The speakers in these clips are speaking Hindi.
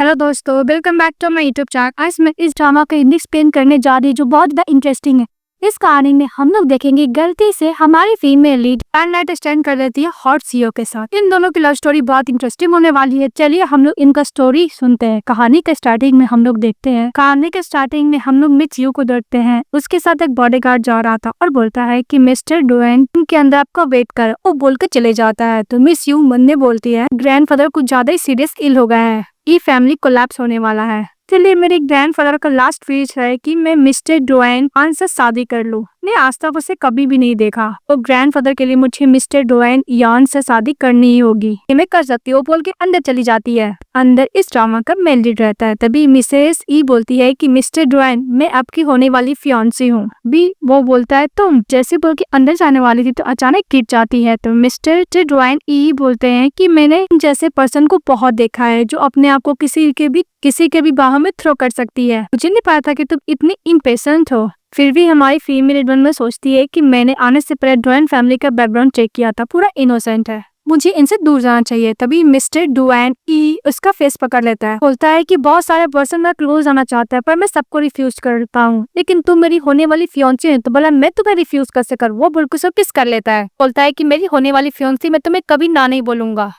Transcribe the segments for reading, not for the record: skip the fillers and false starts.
हेलो दोस्तों, welcome back to my YouTube channel. आज मैं इस ड्रामा का हिंदी एक्सप्लेन करने जा रही हूँ जो बहुत ज़्यादा इंटरेस्टिंग है। इस कहानी में हम लोग देखेंगे गलती से हमारी female lead one night stand कर लेती है हॉट सीईओ के साथ। इन दोनों की लव स्टोरी बहुत इंटरेस्टिंग होने वाली है। चलिए हम लोग इनका स्टोरी सुनते हैं। कहानी के स्टार्टिंग में हम लोग देखते हैं, कहानी के स्टार्टिंग में हम लोग मिस यू को देखते हैं। उसके साथ एक बॉडीगार्ड जा रहा था और बोलता है कि मिस्टर डुएन के अंदर आपको वेट कर, वो बोल के चले जाता है। तो मिस यू मन में बोलती है ग्रैंडफादर कुछ ज्यादा ही सीरियस इल हो गया है, ये फैमिली कोलैप्स होने वाला है। चलिए मेरे ग्रैंडफादर का लास्ट विश है कि मैं मिस्टर डुएन यान से शादी कर लूं। मैं आज तक उसे कभी भी नहीं देखा, तो ग्रैंडफादर के लिए मुझे मिस्टर डुएन यान से शादी करनी ही होगी, ये मैं कर सकती हूँ बोल के अंदर चली जाती है। अंदर इस ड्रामा का मेन लीड रहता है। तभी मिसेस ई बोलती है कि मिस्टर डुएन मैं आपकी होने वाली फियांसी हूँ। भी वो बोलता है तुम, जैसे बोल के अंदर जाने वाली थी तो अचानक गिर जाती है। तो मिस्टर डुएन ई बोलते हैं कि मैंने जैसे पर्सन को बहुत देखा है जो अपने आप को किसी के भी बाहों में थ्रो कर सकती है। मुझे नहीं पता था कि तुम इतनी इम्पेशेंट हो। फिर भी हमारी फीमेल लीड में सोचती है कि मैंने आने से पहले डुएन फैमिली का बैकग्राउंड चेक किया था, पूरा इनोसेंट है, मुझे इनसे दूर जाना चाहिए। तभी मिस्टर डुएन ई उसका फेस पकड़ लेता है, बोलता है कि बहुत सारे पर्सन मैं क्लोज आना चाहता है पर मैं सबको रिफ्यूज करता हूँ, लेकिन तुम मेरी होने वाली फियांसी है तो बोला मैं तुम्हें रिफ्यूज कैसे कर। वो बिल्कुल सब किस कर लेता है, बोलता है कि मेरी होने वाली फियांसी मैं तुम्हें कभी ना नहीं बोलूंगा।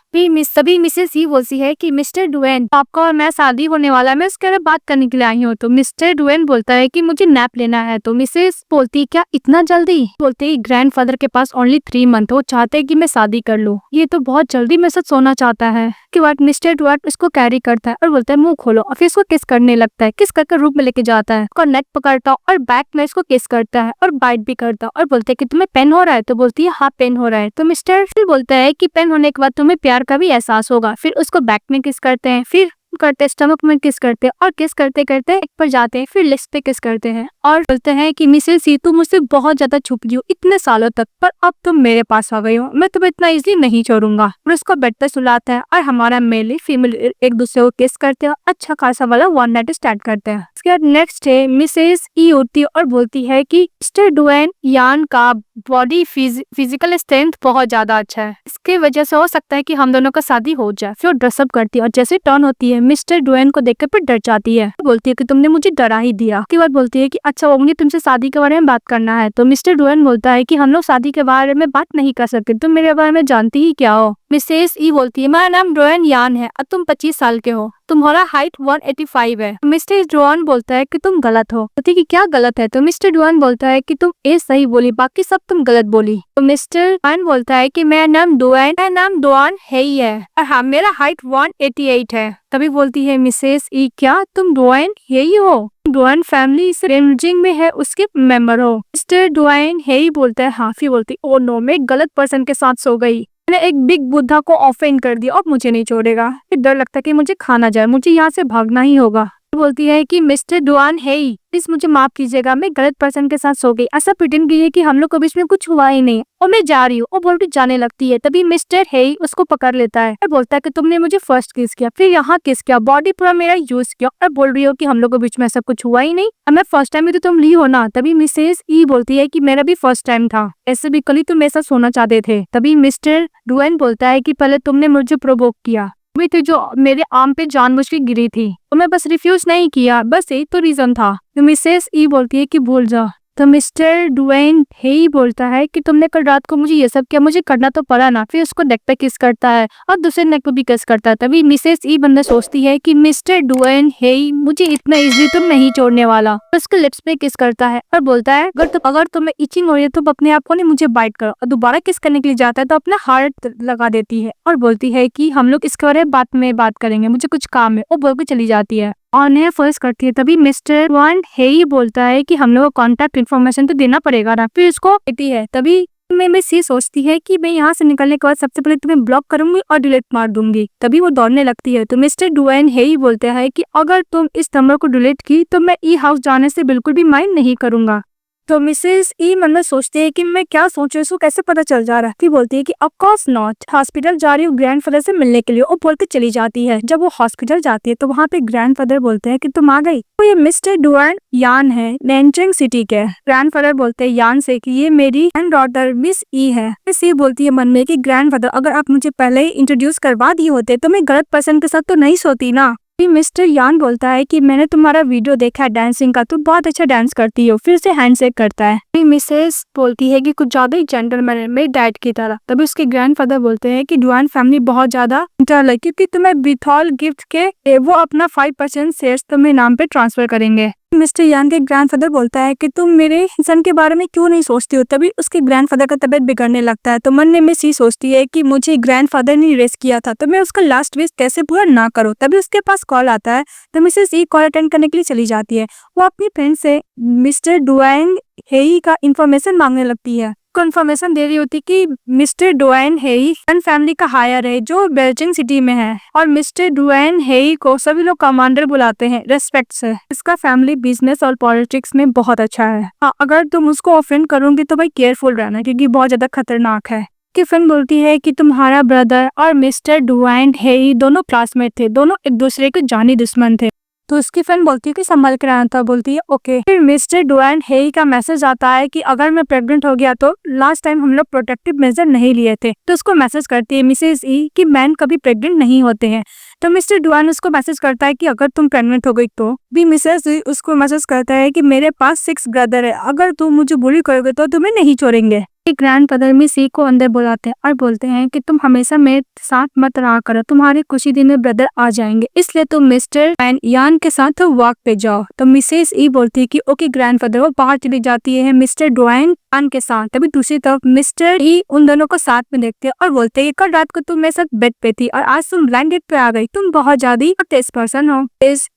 सभी मिसेस ही बोलती है कि मिस्टर डुएन आपका और मैं शादी होने वाला है, मैं उसके बारे में बात करने के लिए आई हूँ। तो मिस्टर डुएन बोलता है कि मुझे नैप लेना है। तो मिसेस बोलती क्या इतना जल्दी, बोलते ग्रैंडफादर के पास ओनली 3 मंथ, वो चाहते हैं कि मैं शादी कर लूँ, ये तो बहुत जल्दी मेरे साथ सोना चाहता है। के बाद मिस्टर डुएन उसको कैरी करता है और बोलता है मुंह खोलो, और फिर इसको किस करने लगता है, किस करके रूम में लेके जाता है, उसका नेक पकड़ता और बैक में इसको किस करता है और बाइट भी करता है और बोलते है कि तुम्हें पेन हो रहा है। तो बोलती है हाँ पेन हो रहा है। तो मिस्टर बोलता है कि पेन होने के बाद तुम्हें प्यार का भी एहसास होगा। फिर उसको बैक में किस करते हैं, फिर करते स्टमक में किस करते हैं और किस करते करते एक पर जाते हैं, फिर लिस्ट पे किस करते हैं और बोलते हैं कि मिसेस सी तुम मुझसे बहुत ज्यादा छुप रही हो इतने सालों तक, पर अब तुम मेरे पास आ गई हो, मैं तुम्हें इतना इजीली नहीं छोड़ूंगा। और उसको बेड पे सुलाता है और हमारा मेल फीमेल एक दूसरे को किस करते हैं, अच्छा खासा वाला वन नाइट स्टार्ट करते हैं। उसके बाद नेक्स्ट डे मिसेस ई होती है और बोलती है कि मिस्टर डुएन यान का बॉडी फिजिकल स्ट्रेंथ बहुत ज्यादा अच्छा है, इसके वजह से हो सकता है कि हम दोनों का शादी हो जाए। फिर ड्रेसअप करती है और जैसे टर्न होती है मिस्टर डुएन को देखकर फिर डर जाती है, बोलती है कि तुमने मुझे डरा ही दिया। उसके बाद बोलती है कि अच्छा वो मुझे तुमसे शादी के बारे में बात करना है। तो मिस्टर डुएन बोलता है कि हम लोग शादी के बारे में बात नहीं कर सकते, तुम मेरे बारे में जानती ही क्या हो। मिसेस ई बोलती है मेरा नाम डुएन यान है और तुम 25 साल के हो, तुम्हारा हाइट 185 है। मिस्टर डुएन बोलता है कि तुम गलत हो। बोलती है कि क्या गलत है। तो मिस्टर डुएन बोलता है कि तुम ए सही बोली, बाकी सब तुम गलत बोली। तो मिस्टर डुएन बोलता है कि मेरा नाम डुएन है ही है और हाँ मेरा हाइट 188 है। तभी बोलती है मिसेस ई क्या तुम डुएन है ही हो, डुएन फैमिली इस रेंजिंग में है उसके मेंबर हो। मिस्टर डुएन है ही बोलता है हाँ। फिर बोलती ओ नो मैं गलत पर्सन के साथ सो गई, मैंने एक बिग बुद्धा को ऑफेंड कर दिया और मुझे नहीं छोड़ेगा। फिर डर लगता है कि मुझे खाना जाए, मुझे यहाँ से भागना ही होगा। बोलती है कि मिस्टर डुएन है ही प्लीज मुझे माफ कीजिएगा, मैं गलत पर्सन के साथ सो गई, ऐसा प्रिटेंड कीजिए कि हम लोग के बीच में कुछ हुआ ही नहीं और मैं जा रही हूँ। वो बोल के जाने लगती है। तभी मिस्टर है उसको पकड़ लेता है और बोलता है कि तुमने मुझे फर्स्ट किस किया, फिर यहाँ किस किया, बॉडी पूरा मेरा यूज किया और बोल रही हो कि हम लोग के बीच में ऐसा कुछ हुआ ही नहीं, और मैं फर्स्ट टाइम भी तो तुम ली हो ना। तभी मिसेस ई बोलती है कि मेरा भी फर्स्ट टाइम था, ऐसे भी कल ही तुम मेरे साथ सोना चाहते थे। तभी मिस्टर डुएन बोलता है कि पहले तुमने मुझे प्रोवोक किया, भी थी जो मेरे आर्म पे जानबूझ के गिरी थी, तो मैं बस रिफ्यूज नहीं किया, बस यही तो रीजन था। तो मिसेस ई बोलती है कि भूल जा। तो मिस्टर डुएन ही बोलता है कि तुमने कल रात को मुझे ये सब किया, मुझे करना तो पड़ा ना। फिर उसको नेक पे किस करता है और दूसरे नेक पे भी किस करता है। तभी मिसेस ई बंदा सोचती है कि मिस्टर डुएन ही मुझे इतना इजीली तुम नहीं छोड़ने वाला। तो उसके लिप्स पे किस करता है और बोलता है अगर तुम्हें इचिंग हो रही है तो अपने आप को नहीं मुझे बाइट करो, और दोबारा किस करने के लिए जाता है तो अपना हार्ट लगा देती है और बोलती है कि हम लोग इसके बारे में बात करेंगे, मुझे कुछ काम है। वो बोल के चली जाती है और उन्हें फोर्स करती है। तभी मिस्टर डुएन ही बोलता है कि हम लोग को कॉन्टैक्ट इन्फॉर्मेशन तो देना पड़ेगा ना। फिर उसको देती है। तभी मैं सी सोचती है कि मैं यहाँ से निकलने के बाद सबसे पहले तुम्हें ब्लॉक करूंगी और डिलीट मार दूंगी। तभी वो दौड़ने लगती है। तो मिस्टर डुएन ही बोलता है कि अगर तुम इस नंबर को डिलीट की तो मैं ई हाउस जाने से बिल्कुल भी माइंड नहीं करूंगा। तो मिसेस ई मन में सोचती है कि मैं क्या सोचूं, इसको कैसे पता चल जा रहा है। फिर बोलती है कि ऑफ कोर्स नॉट, हॉस्पिटल जा रही हूँ ग्रैंडफादर से मिलने के लिए, वो बोल के चली जाती है। जब वो हॉस्पिटल जाती है तो वहाँ पे ग्रैंडफादर बोलते हैं कि तुम आ गई। तो ये मिस्टर डुएन यान है, नैनजिंग सिटी के। ग्रैंडफादर बोलते हैं यान से कि ये मेरी ग्रैंड डॉटर मिस ई है। मिस ई बोलती है मन में कि ग्रैंडफादर अगर आप मुझे पहले ही इंट्रोड्यूस करवा दिए होते तो मैं गलत पर्सन के साथ तो नहीं सोती ना। मिस्टर यान बोलता है कि मैंने तुम्हारा वीडियो देखा है डांसिंग का, तुम बहुत अच्छा डांस करती हो। फिर से हैंडशेक करता है। मिसेस बोलती है कि कुछ ज्यादा ही जेंटलमैन है, मेरे डैड की तरह। तभी उसके ग्रैंडफादर बोलते हैं कि डुआन फैमिली बहुत ज्यादा इंटरल है, क्योंकि तुम्हें विथॉल गिफ्ट के वो अपना 5% शेयर्स तुम्हें नाम पे ट्रांसफर करेंगे। मिस्टर यान के ग्रैंडफादर बोलता है कि तुम मेरे सन के बारे में क्यों नहीं सोचती हो। तभी उसके ग्रैंडफादर का तबीयत बिगड़ने लगता है, तो मन में मिस ही सोचती है कि मुझे ग्रैंडफादर ने रेस किया था, तो मैं उसका लास्ट विश कैसे पूरा ना करूं। तभी उसके पास कॉल आता है, तो मिसेस ई कॉल अटेंड करने के लिए चली जाती है। वो अपनी फ्रेंड से मिस्टर डुआन हेई का इंफॉर्मेशन मांगने लगती है। कंफर्मेशन दे रही होती कि मिस्टर डुआन हेई सन फैमिली का हायर है जो बेल्जिंग सिटी में है, और मिस्टर डुआन हेई को सभी लोग कमांडर बुलाते हैं रेस्पेक्ट से। इसका फैमिली बिजनेस और पॉलिटिक्स में बहुत अच्छा है। हाँ, अगर तुम उसको ऑफेंड करोगे तो भाई केयरफुल रहना, क्योंकि बहुत ज्यादा खतरनाक है। की फ्रेंड बोलती है कि तुम्हारा ब्रदर और मिस्टर डुआन हेई दोनों क्लासमेट थे, दोनों एक दूसरे के जानी दुश्मन थे। तो उसकी फ्रेंड बोलती है कि संभल कर आना था। बोलती है ओके। फिर मिस्टर डुआन हेई का मैसेज आता है कि अगर मैं प्रेग्नेंट हो गया तो लास्ट टाइम हम लोग प्रोटेक्टिव मेजर नहीं लिए थे। तो उसको मैसेज करती है मिसेस ई कि मैन कभी प्रेग्नेंट नहीं होते हैं। तो मिस्टर डुआन उसको मैसेज करता है कि अगर तुम प्रेग्नेंट हो गई तो भी मिसेस ई उसको मैसेज करता है कि मेरे पास 6 ब्रदर है, अगर तुम मुझे बुली करोगे तो तुम्हें नहीं छोड़ेंगे। ग्रैंडफादर मिस ई को अंदर बुलाते हैं और बोलते हैं कि तुम हमेशा मेरे साथ मत रहा करो, तुम्हारे कुछ ही दिन में ब्रदर आ जाएंगे, इसलिए तुम मिस्टर यान के साथ वॉक पे जाओ। तो मिसेस ई बोलती है कि ओके ग्रैंडफादर। वो बाहर चली जाती है मिस्टर डुआन के साथ। तभी दूसरी तरफ मिस्टर ई उन दोनों को साथ में देखते हैं और बोलते हैं कल रात को तुम मेरे साथ बेड पे थी और आज तुम ब्लाइंड डेट पे आ गई, तुम बहुत ज्यादा तेज पर्सन हो।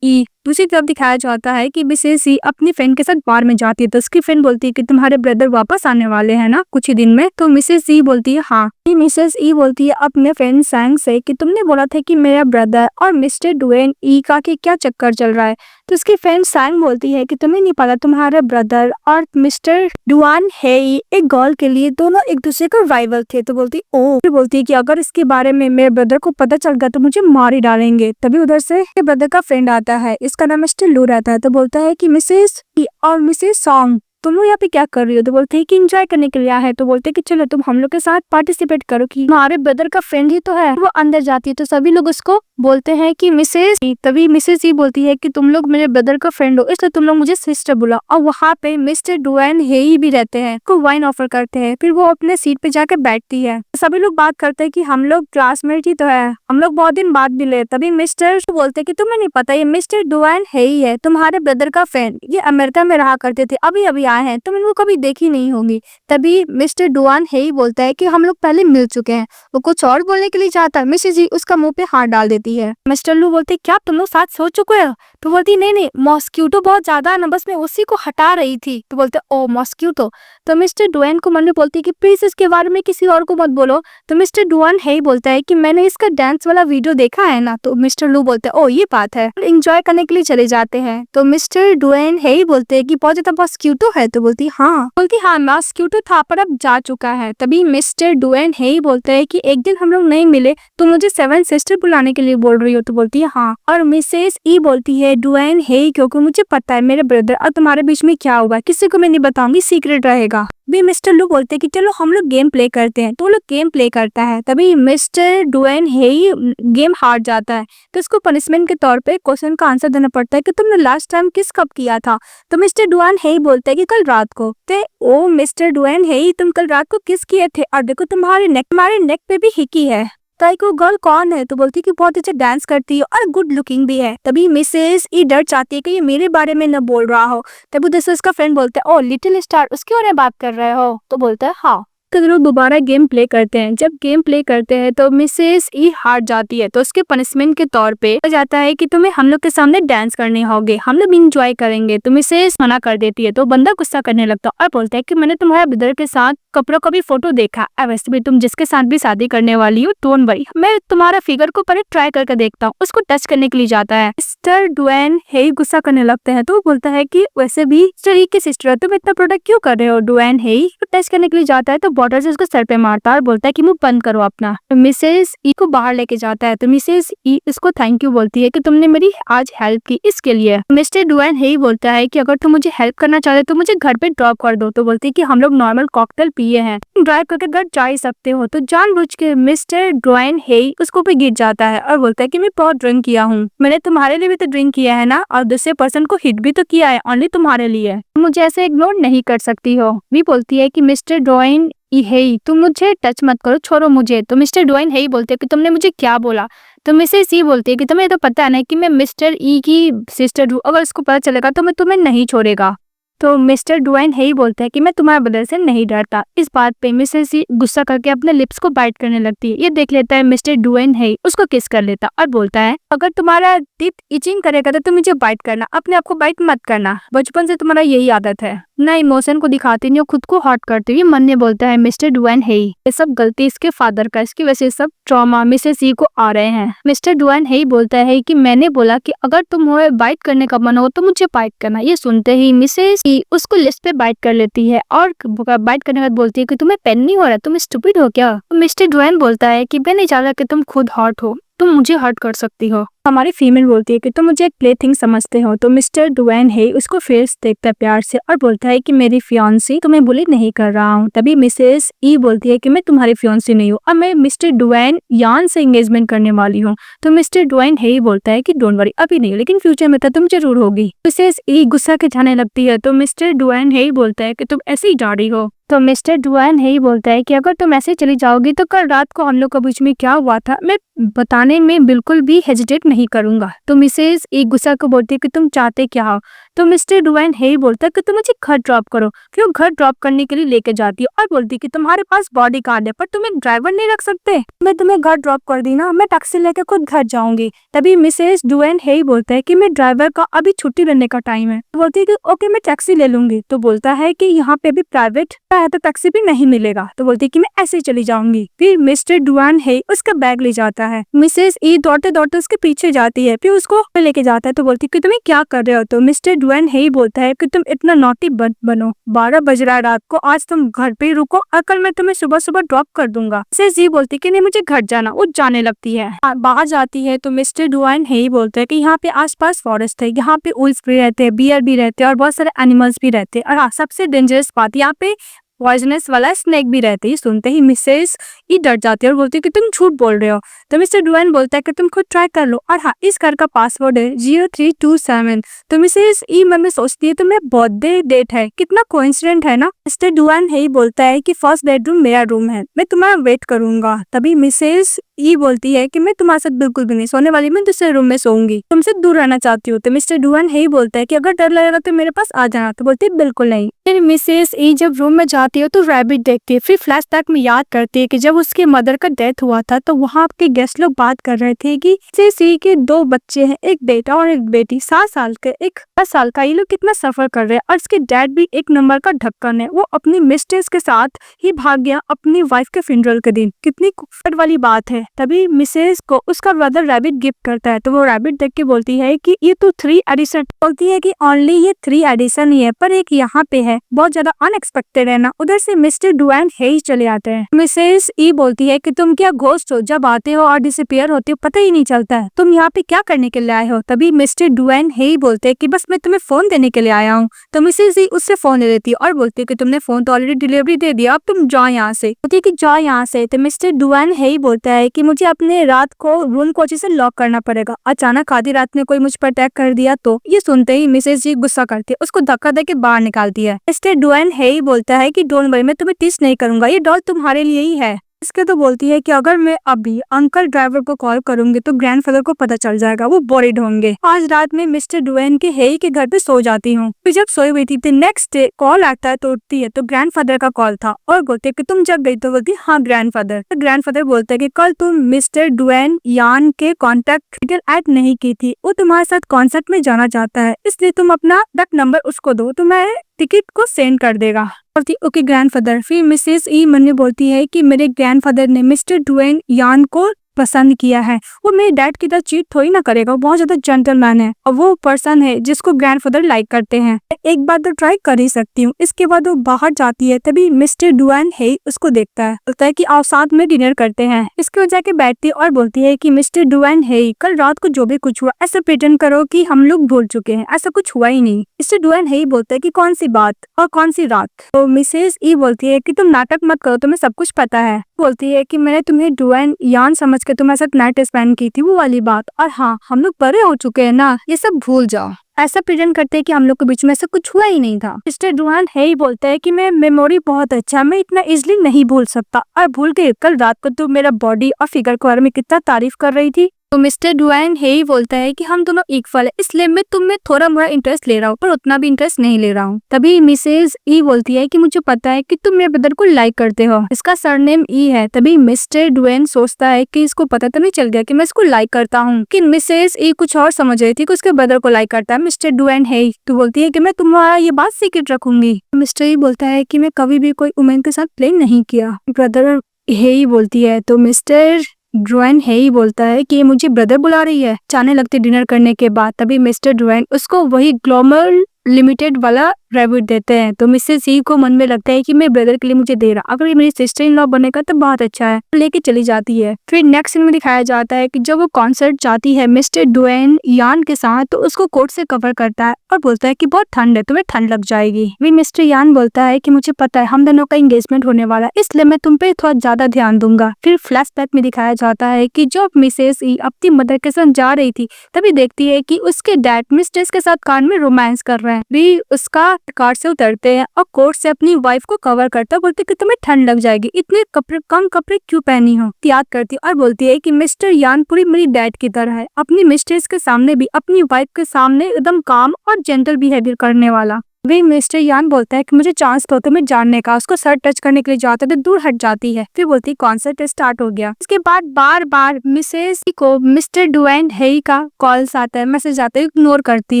ई दूसरी तरफ दिखाया जाता है कि मिसेस ई अपनी फ्रेंड के साथ बार में जाती है। तो उसकी फ्रेंड बोलती है कि तुम्हारे ब्रदर वापस आने वाले हैं ना कुछ ही दिन में। तो मिसेस ई बोलती है हाँ। मिसेस ई बोलती है अपने फ्रेंड सैंग से कि तुमने बोला था कि मेरा ब्रदर और मिस्टर डुआन ई का के क्या चक्कर चल रहा है। तो उसकी फ्रेंड सैंग बोलती है कि तुम्हें नहीं पता तुम्हारे ब्रदर और मिस्टर डुआन हेई एक गर्ल के लिए दोनों एक दूसरे का राइवल थे। तो बोलती है कि अगर इसके बारे में मेरे ब्रदर को पता चल गया तो मुझे मार ही डालेंगे। तभी उधर से ब्रदर का फ्रेंड आता है, इसका नाम मिस्टर लू रहता है। तो बोलता है कि मिसेस ई और मिसेस सॉन्ग तुम लोग यहाँ पे क्या कर रही हो। तो बोलते हैं कि एंजॉय करने के लिए आया है। तो बोलते हैं कि चलो तुम हम लोग के साथ पार्टिसिपेट करो, कि हमारे ब्रदर का फ्रेंड ही तो है। वो अंदर जाती है तो सभी लोग उसको बोलते हैं कि मिसेस ई। तभी मिसेस ई बोलती है कि तुम लोग मेरे ब्रदर का फ्रेंड हो, इसलिए तुम लोग मुझे सिस्टर बुलाओ। और वहाँ पे मिस्टर डुआन हेई भी रहते हैं, को वाइन ऑफर करते हैं। फिर वो अपने सीट पे जाके बैठती है। सभी लोग बात करते हैं कि हम लोग क्लासमेट ही तो है, हम लोग बहुत दिन बाद मिले। तभी मिस्टर बोलते हैं कि तुम्हें नहीं पता ये मिस्टर डुआन हेई है, तुम्हारे ब्रदर का फ्रेंड, ये अमेरिका में रहा करते थे, अभी अभी आए हैं, तुम इनको कभी देखी नहीं होंगी। तभी मिस्टर डुआन हेई बोलता है कि हम लोग पहले मिल चुके हैं। वो कुछ और बोलने के लिए चाहता है, मिसेस जी उसका मुंह पे हाथ डाल देती है। मिस्टर लू बोलते क्या तुम लोग साथ सो चुके हो। तो बोलती नहीं, मॉस्क्यूटो बहुत ज्यादा है ना, बस मैं उसी को हटा रही थी। तो बोलते ओ मॉस्क्यूटो। तो मिस्टर डुआन को मन में बोलती है कि प्लीज इसके बारे में किसी और को मत बोलो। तो मिस्टर डुआन हेई बोलता है कि मैंने इसका डांस वाला वीडियो देखा है ना। तो मिस्टर लू बोलते हैं ओ ये बात है, एंजॉय करने के लिए चले जाते हैं। तो मिस्टर डुआन हेई बोलते हैं कि बहुत ज्यादा मॉस्क्यूटो है। तो बोलती हाँ मॉस्क्यूटो था पर अब जा चुका है। तभी मिस्टर डुआन हेई बोलते हैं कि एक दिन हम लोग नहीं मिले, तुम मुझे 7 सिस्टर बुलाने के लिए बोल रही हो। तो बोलती है हाँ। और मिसेस ई बोलती है डुआन हेई क्योंकि मुझे पता है मेरे ब्रदर और तुम्हारे बीच में क्या हुआ, किसी को मैं नहीं बताऊंगी, सीक्रेट रहेगा। भी मिस्टर लू बोलते हैं कि चलो हम लोग गेम प्ले करते हैं। तो वो लोग गेम प्ले करता है। तभी मिस्टर डुआन हेई गेम हार जाता है, तो उसको पनिशमेंट के तौर पे क्वेश्चन का आंसर देना पड़ता है कि तुमने लास्ट टाइम किस कब किया था। तो मिस्टर डुआन हेई बोलता है कि कल रात को। ते ओ मिस्टर डुआन हेई तुम कल रात को किस किए थे, और देखो तुम्हारे नेक पे भी हिकी है। तो गर्ल कौन है। तो बोलती कि बहुत अच्छा डांस करती है और गुड लुकिंग भी है। तभी मिसेस ई डर चाहती है कि ये मेरे बारे में न बोल रहा हो। तभी उधर उसका फ्रेंड बोलता है ओ लिटिल स्टार, उसके बारे में बात कर रहे हो। तो बोलता है हाँ। तो लोग दोबारा गेम प्ले करते हैं। जब गेम प्ले करते हैं तो मिसेस ई हार जाती है, तो उसके पनिशमेंट के तौर पे जाता है कि तुम्हें हम लोग के सामने डांस करने होगे, हम लोग इंजॉय करेंगे। तो मिसेस मना कर देती है, तो बंदा गुस्सा करने लगता है और बोलता है कि मैंने तुम्हारे ब्रदर के साथ कपड़ों का भी फोटो देखा, वैसे भी तुम जिसके साथ भी शादी करने वाली हो डोंट वरी, मैं तुम्हारा फिगर को पहले ट्राई करके देखता हूँ। उसको टच करने के लिए जाता है। मिस्टर डुआन हेई गुस्सा करने लगते हैं, तो वो बोलता है कि वैसे भी सिस्टर की सिस्टर तुम इतना प्रोटेक्ट क्यों कर रहे हो। डुआन हेई टच करने के लिए जाता है तो बॉटल से उसको सर पे मारता है और बोलता है कि मुंह बंद करो अपना। तो मिसेस ई को बाहर लेके जाता है। तो मिसेस ई इसको थैंक यू बोलती है कि तुमने मेरी आज हेल्प की इसके लिए। मिस्टर डुएन हेई बोलता है कि अगर तुम मुझे हेल्प करना चाहते तो मुझे घर पे ड्रॉप कर दो। तो बोलती है कि हम लोग नॉर्मल कॉकटेल पिए हैं, ड्राइव करके घर जा ही सकते हो। तो जानबूझ के मिस्टर डुएन हेई उसको भी गिर जाता है और बोलता है कि मैं बहुत ड्रिंक किया हूँ, मैंने तुम्हारे लिए भी तो ड्रिंक किया है ना, और दूसरे पर्सन को हिट भी तो किया है, ओनली तुम्हारे लिए, मुझे ऐसे इग्नोर नहीं कर सकती हो। भी बोलती है कि मिस्टर डुएन हेई तुम मुझे टच मत करो, छोड़ो मुझे। तो मिस्टर डुएन हेई बोलते हैं कि तुमने मुझे क्या बोला। तो मिसेस ई बोलती है कि तुम्हें तो पता है ना कि मैं मिस्टर ई की सिस्टर हूँ, अगर उसको पता चलेगा तो मैं तुम्हें नहीं छोड़ेगा। तो मिस्टर डुएन हेई बोलता है कि मैं तुम्हारे बदले से नहीं डरता। इस बात पे मिसेस ई गुस्सा करके अपने लिप्स को बाइट करने लगती है। ये देख लेता है मिस्टर डुएन हेई, उसको किस कर लेता और बोलता है अगर तुम्हारा टीथ इचिंग करेगा तो तुम मुझे बाइट करना, अपने आप को बाइट मत करना, बचपन से तुम्हारा यही आदत है, ना इमोशन को दिखाती नहीं हो, खुद को हर्ट करती हुई मन में बोलता है मिस्टर डुएन हेई। ये सब गलती इसके फादर का, इसकी वजह से सब ट्रॉमा मिसेस ई को आ रहे हैं। मिस्टर डुएन हेई बोलता है कि मैंने बोला कि अगर तुम्हें बाइट करने का मन हो तो मुझे बाइट करना। ये सुनते ही मिसेस ई उसको लिस्ट पे बाइट कर लेती है और बाइट करने के बाद बोलती है कि तुम्हें पेन नहीं हो रहा, तुम स्टूपिड हो क्या। तो मिस्टर डुएन बोलता है कि मैं नहीं चाहता कि तुम खुद हर्ट हो, तुम मुझे हर्ट कर सकती हो। हमारी फीमेल बोलती है कि तुम मुझे एक प्ले थिंग समझते हो। तो मिस्टर डुएन हेई उसको फेस देखता है प्यार से और बोलता है कि मेरी फियांसी तुम्हें बुली नहीं कर रहा हूँ। तभी मिसेस ई बोलती है कि मैं तुम्हारी फियांसी नहीं हूँ, अब मैं मिस्टर डुएन यान से एंगेजमेंट करने वाली हूँ। तो मिस्टर डुएन हेई बोलता है कि डोंट वरी, अभी नहीं लेकिन फ्यूचर में तो तुम जरूर होगी। मिसेस ई गुस्सा के जाने लगती है। तो मिस्टर डुएन हेई बोलता है कि तुम ऐसे ही जा रही हो। तो मिस्टर डुएन हेई बोलता है कि अगर तुम ऐसे चली जाओगी तो कल रात को हम लोग के बीच में क्या हुआ था मैं बताने में बिल्कुल भी हेजिटेट नहीं करूंगा। तो मिसेस ई गुस्सा को बोलती है कि तुम चाहते क्या हो। तो मिस्टर डुएन हेई बोलता है कि तुम मुझे घर ड्रॉप करो। फिर वो घर ड्रॉप करने के लिए लेके जाती है और बोलती है कि तुम्हारे पास बॉडी कार्ड है पर तुम एक ड्राइवर नहीं रख सकते। मैं तुम्हें घर ड्रॉप कर दी ना, मैं टैक्सी लेके खुद घर जाऊंगी। तभी मिसेस डुएन हेई बोलता है कि मैं ड्राइवर का अभी छुट्टी लेने का टाइम है। तो बोलती है कि ओके मैं टैक्सी ले लूंगी। तो बोलता है कि यहाँ पे भी प्राइवेट है तो टैक्सी भी नहीं मिलेगा। तो बोलती है कि मैं ऐसे ही चली जाऊंगी। फिर मिस्टर डुएन हेई उसका बैग ले जाता है। मिसेस ई दौड़ते दौड़ते उसके पीछे जाती है, फिर उसको लेके जाता है। तो बोलती है कि तुम्हें क्या कर रहे हो। तो मिस्टर डुएन हेई बोलता है कि तुम इतना नॉटी बनो, 12 बज रहा है रात को, आज तुम घर पे ही रुको और कल मैं तुम्हें सुबह सुबह ड्रॉप कर दूंगा। मिसेस ई बोलती है कि नहीं मुझे घर जाना। वो जाने लगती है, बाहर जाती है। तो मिस्टर डुएन हेई बोलता है कि यहाँ पे आसपास फॉरेस्ट है, यहाँ पे उल्फ भी रहते हैं, बियर भी रहते हैं और बहुत सारे एनिमल्स भी रहते हैं, और हाँ सबसे डेंजरस बात यहाँ पे पॉइजनस वाला स्नेक भी रहते हैं। सुनते ही मिसेस ई डर जाती है और बोलती है कि तुम झूठ बोल रहे हो। तो मिस्टर डुएन बोलता है कि तुम खुद ट्राई कर लो, और हाँ इस घर का पासवर्ड है 0327। तो मिसेस ई मन में सोचती है तो मेरा बर्थडे डेट है, कितना कोइंसिडेंट है ना। मिस्टर डुएन हेई बोलता है कि फर्स्ट बेडरूम मेरा रूम है, मैं तुम्हारा वेट करूंगा। तभी मिसेस ई बोलती है कि मैं तुम्हारे साथ बिल्कुल भी नहीं सोने वाली, मैं दूसरे रूम में सोऊंगी, तुमसे दूर रहना चाहती हूँ। तो मिस्टर डुएन हेई बोलता है कि अगर डर लगेगा तो मेरे पास आ जाना। तो बोलती है बिल्कुल नहीं। फिर मिसेस ई जब रूम में जाती है तो रैबिट देखती है। फिर फ्लैशबैक में याद करती है कि जब उसके मदर का डेथ हुआ था तो वहाँ के गेस्ट लोग बात कर रहे थे कि मिसेस ई के 2 बच्चे हैं, एक बेटा और एक बेटी, 7 साल के, एक 10 साल का, ये लोग कितना सफर कर रहे हैं, और उसके डैड भी एक नंबर का ढक्कन है, वो अपनी मिस्ट्रेस के साथ ही भाग गया अपनी वाइफ के फ्यूनरल के दिन, कितनी खुफट वाली बात है। तभी मिसेस को उसका ब्रदर रैबिट गिफ्ट करता है। तो वो रैबिट देख के बोलती है कि ये तो 3 एडिशन, बोलती है कि ओनली ये 3 एडिशन ही है पर एक यहाँ पे है, बहुत ज्यादा अनएक्सपेक्टेड है ना। उधर से मिस्टर डुएन हेई चले आते हैं। मिसेस ई बोलती है कि तुम क्या घोस्ट हो, जब आते हो और डिसअपीयर होते हो पता ही नहीं चलता है, तुम यहाँ पे क्या करने के लिए आए हो। तभी मिस्टर डुएन हेई बोलते हैं कि बस मैं तुम्हें फोन देने के लिए आया हूँ। तो मिसेस ई उससे फोन ले लेती है और बोलती है कि तुमने फोन तो ऑलरेडी डिलीवरी दे दिया, अब तुम जाओ यहाँ से। बोलती है कि जाओ यहाँ से। तो मिस्टर डुएन हेई बोलता है कि मुझे अपने रात को रूम को अच्छे से लॉक करना पड़ेगा, अचानक आधी रात में कोई मुझ पर अटैक कर दिया तो। ये सुनते ही मिसेस जी गुस्सा करती है, उसको धक्का दे के बाहर निकालती है। मिस्टर डुएन हेई बोलता है कि डोंट वरी, मैं तुम्हें टीच नहीं करूंगा, ये डॉल तुम्हारे लिए ही है। इसके तो बोलती है कि अगर मैं अभी अंकल ड्राइवर को कॉल करूंगी तो ग्रैंडफादर को पता चल जाएगा, वो बोरिड होंगे। आज रात में मिस्टर डुएन के हेई के घर पे सो जाती हूँ। फिर जब सोई हुई थी तो नेक्स्ट डे कॉल आता है तो उठती है तो ग्रैंडफादर का कॉल था और बोलते है कि तुम जग गई। तो बोलती हाँ ग्रैंडफादर। तो ग्रैंडफादर बोलते है कि कल तुम मिस्टर डुएन यान के कॉन्टेक्ट डिटेल ऐड नहीं की थी, वो तुम्हारे साथ कॉन्सर्ट में जाना चाहता है, इसलिए तुम अपना नंबर उसको दो तो मैं टिकट को सेंड कर देगा। बोलती ओके ग्रैंडफादर। फिर मिसेस ई मन में बोलती है कि मेरे ग्रैंडफादर ने मिस्टर डुएन यान को पसंद किया है, वो मेरे डैड की तरह चीट थोड़ी ना करेगा। वो बहुत ज्यादा जेंटलमैन है और वो पर्सन है जिसको ग्रैंडफादर लाइक करते हैं। एक बार तो ट्राई कर ही सकती हूँ। इसके बाद वो बाहर जाती है, तभी मिस्टर डुआन हेई उसको देखता है, बोलता है कि आओ साथ में डिनर करते हैं। इसके वजह के बैठती है और बोलती है कि मिस्टर डुआन हेई, कल रात को जो भी कुछ हुआ ऐसा प्रिटेंड करो कि हम लोग भूल चुके हैं, ऐसा कुछ हुआ ही नहीं। मिस्टर डुआन हेई बोलता है कि कौन सी बात और कौन सी रात। तो मिसेस ई बोलती है कि तुम नाटक मत करो, तुम्हें सब कुछ पता है। बोलती है कि मैंने तुम्हें डुआन यान समझ के तुम्हारे साथ नाइट स्पेंड की थी, वो वाली बात। और हाँ, हम लोग बड़े हो चुके हैं ना, ये सब भूल जाओ। ऐसा प्रेजेंट करते हैं कि हम लोग के बीच में ऐसा कुछ हुआ ही नहीं था। मिस्टर डुआन हेई बोलता है कि मैं मेमोरी बहुत अच्छा, मैं इतना इजिली नहीं भूल सकता। और भूल गई, कल रात को तो मेरा बॉडी और फिगर के बारे में कितना तारीफ कर रही थी। तो मिस्टर डुआन हेई बोलता है कि हम दोनों इक्वल है, इसलिए मैं तुम में थोड़ा मोड़ा इंटरेस्ट ले रहा हूँ, पर उतना भी इंटरेस्ट नहीं ले रहा हूँ। तभी मिसेस ई बोलती है कि मुझे पता है कि तुम मेरे ब्रदर को लाइक करते हो, इसका सरनेम ई है। तभी मिस्टर डुआन सोचता है कि इसको पता तो नहीं चल गया कि मैं इसको लाइक करता हूँ, कि मिसेस ई कुछ और समझ रही थी कि उसके ब्रदर को लाइक करता है मिस्टर डुआन हेई। तो बोलती है कि मैं तुम्हारा ये बात सीक्रेट रखूंगी। मिस्टर ई बोलता है कि मैं कभी भी कोई वुमेन के साथ प्ले नहीं किया। ब्रदर हेई बोलती है, तो मिस्टर डुआन हेई बोलता है कि मुझे ब्रदर बुला रही है। जाने लगते डिनर करने के बाद। तभी मिस्टर डुआन उसको वही ग्लोमर लिमिटेड वाला रैबिट देते हैं। तो मिसेस ई को मन में लगता है कि मेरे ब्रदर के लिए मुझे दे रहा, अगर ये मेरी सिस्टर इन लॉ बनेगा तो बहुत अच्छा है। लेके चली जाती है। फिर नेक्स्ट सीन में दिखाया जाता है कि जब वो कॉन्सर्ट जाती है मिस्टर डुआन यान के साथ, तो उसको कोट से कवर करता है और बोलता है कि बहुत ठंड है, तुम्हें ठंड लग जाएगी। भी मिस्टर यान बोलता है कि मुझे पता है हम दोनों का एंगेजमेंट होने वाला है, इसलिए मैं तुम पे थोड़ा ज्यादा ध्यान दूंगा। फिर फ्लैशबैक में दिखाया जाता है कि जब मिसेस ई अपनी मदर के साथ जा रही थी, तभी देखती है कि उसके डैड मिस्ट्रेस के साथ कार में रोमांस कर रहे हैं। भी उसका कार से उतरते हैं और कोट से अपनी वाइफ को कवर करता है, बोलते कि तुम्हें ठंड लग जाएगी, इतने कम कपड़े क्यों पहनी हो। याद करती है और बोलती है कि मिस्टर यान पूरी मेरी डैड की तरह है, अपनी मिस्ट्रेस के सामने भी, अपनी वाइफ के सामने एकदम काम और जेंटल बिहेवियर करने वाला। वे मिस्टर यान बोलता है कि मुझे चांस दो तुम्हें जानने का। उसको सर टच करने के लिए जाता है तो दूर हट जाती है। फिर बोलती कॉन्सर्ट स्टार्ट हो गया। इसके बाद बार बार मिसेस को मिस्टर डुआन हेई का कॉल्स आता है, मैसेज आता है, इग्नोर करती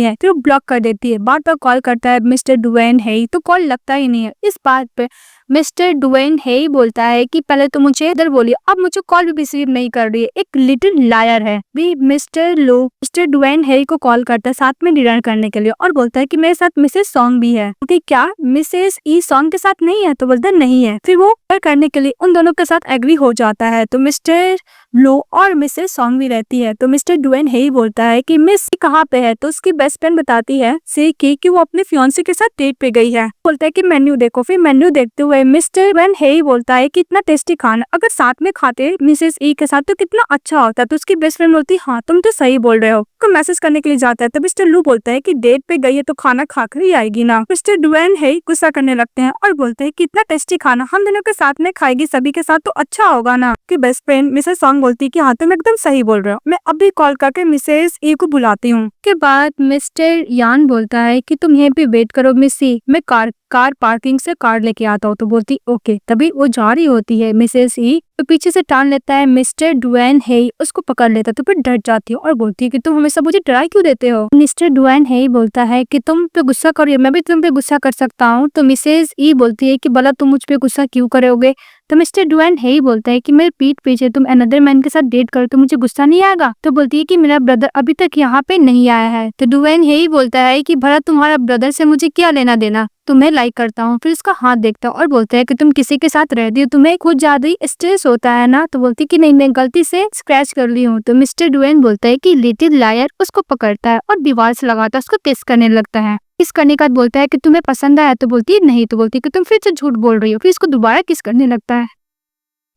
है। फिर ब्लॉक कर देती है। बार बार कॉल करता है मिस्टर डुआन हेई, तो कॉल लगता ही नहीं है। इस बात पे मिस्टर डुआन हेई बोलता है कि पहले तो मुझे इधर बोलिए, अब मुझे कॉल भी रिसीव नहीं कर रही है, एक लिटिल लायर है। भी मिस्टर डुआन हेई को कॉल करता है साथ में डिनर करने के लिए और बोलता है कि मेरे साथ मिसेस सॉन्ग भी है। क्योंकि क्या मिसेस ई सॉन्ग के साथ नहीं है? तो बोलता है नहीं है। फिर वो करने के लिए उन दोनों के साथ एग्री हो जाता है। तो मिस्टर लो और मिसेस सॉन्ग भी रहती है। तो मिस्टर डुआन हेई बोलता है कि मिस कहाँ पे है? तो उसकी बेस्ट फ्रेंड बताती है सी कि वो अपने फियांसे के साथ डेट पे गई है। बोलता है कि मेन्यू देखो। फिर मेन्यू देखते हुए मिस्टर डुआन हेई बोलता है कि इतना टेस्टी खाना अगर साथ में खाते मिसेस ई के साथ तो कितना अच्छा होता। तो उसकी बेस्ट फ्रेंड बोलती है हाँ तुम तो सही बोल रहे हो। को मैसेज करने के लिए जाता है। तो मिस्टर लू बोलता है कि डेट पे गई है तो खाना खाकर ही आएगी ना। मिस्टर डुआन हेई गुस्सा करने लगते हैं और बोलते हैं कि इतना टेस्टी खाना हम दोनों के साथ में खाएगी सभी के साथ तो अच्छा होगा ना। कि बेस्ट फ्रेंड मिसेस सॉन्ग बोलती है कि हाँ तुम एकदम सही बोल रहे हो, मैं अभी कॉल करके मिसेस ई को बुलाती हूँ। के बाद मिस्टर यान बोलता है कि तुम यहीं पे वेट करो मिसी, मैं कार पार्किंग से कार लेके आता हूँ। तो बोलती ओके। तभी वो जा रही होती है मिसेस ई, तो पीछे से टान लेता है मिस्टर डुआन हेई, उसको पकड़ लेता है। तो फिर डर जाती है और बोलती है कि तुम हमेशा मुझे डरा क्यों देते हो। मिस्टर डुआन हेई बोलता है कि तुम पे गुस्सा करो, मैं भी तुम पे गुस्सा कर सकता हूँ। तो मिसेस ई बोलती है कि भला तुम मुझ पे गुस्सा क्यों करोगे। तो मिस्टर डुआन हेई बोलता है कि मेरे पीठ पीछे तुम अनदर मैन के साथ डेट करो तो मुझे गुस्सा नहीं आएगा। तो बोलती है कि मेरा ब्रदर अभी तक यहाँ पे नहीं आया है। तो डुआन हेई बोलता है कि भला तुम्हारा ब्रदर से मुझे क्या लेना देना, तुम्हें लाइक करता हूँ। फिर उसका हाथ देखता है और बोलता है कि तुम किसी के साथ रहती हो, तुम्हें खुद ज्यादा ही स्ट्रेस होता है ना। तो बोलती है कि नहीं मैं गलती से स्क्रैच कर ली हूँ। तो मिस्टर डुआन बोलता है कि लिटिल लायर उसको पकड़ता है और दीवार से लगाता है, उसको किस करने लगता है। किस करने का बोलता है कि तुम्हें पसंद आया। तो बोलती है नहीं। तो बोलती है कि तुम फिर से झूठ बोल रही हो। फिर इसको दोबारा किस करने लगता है।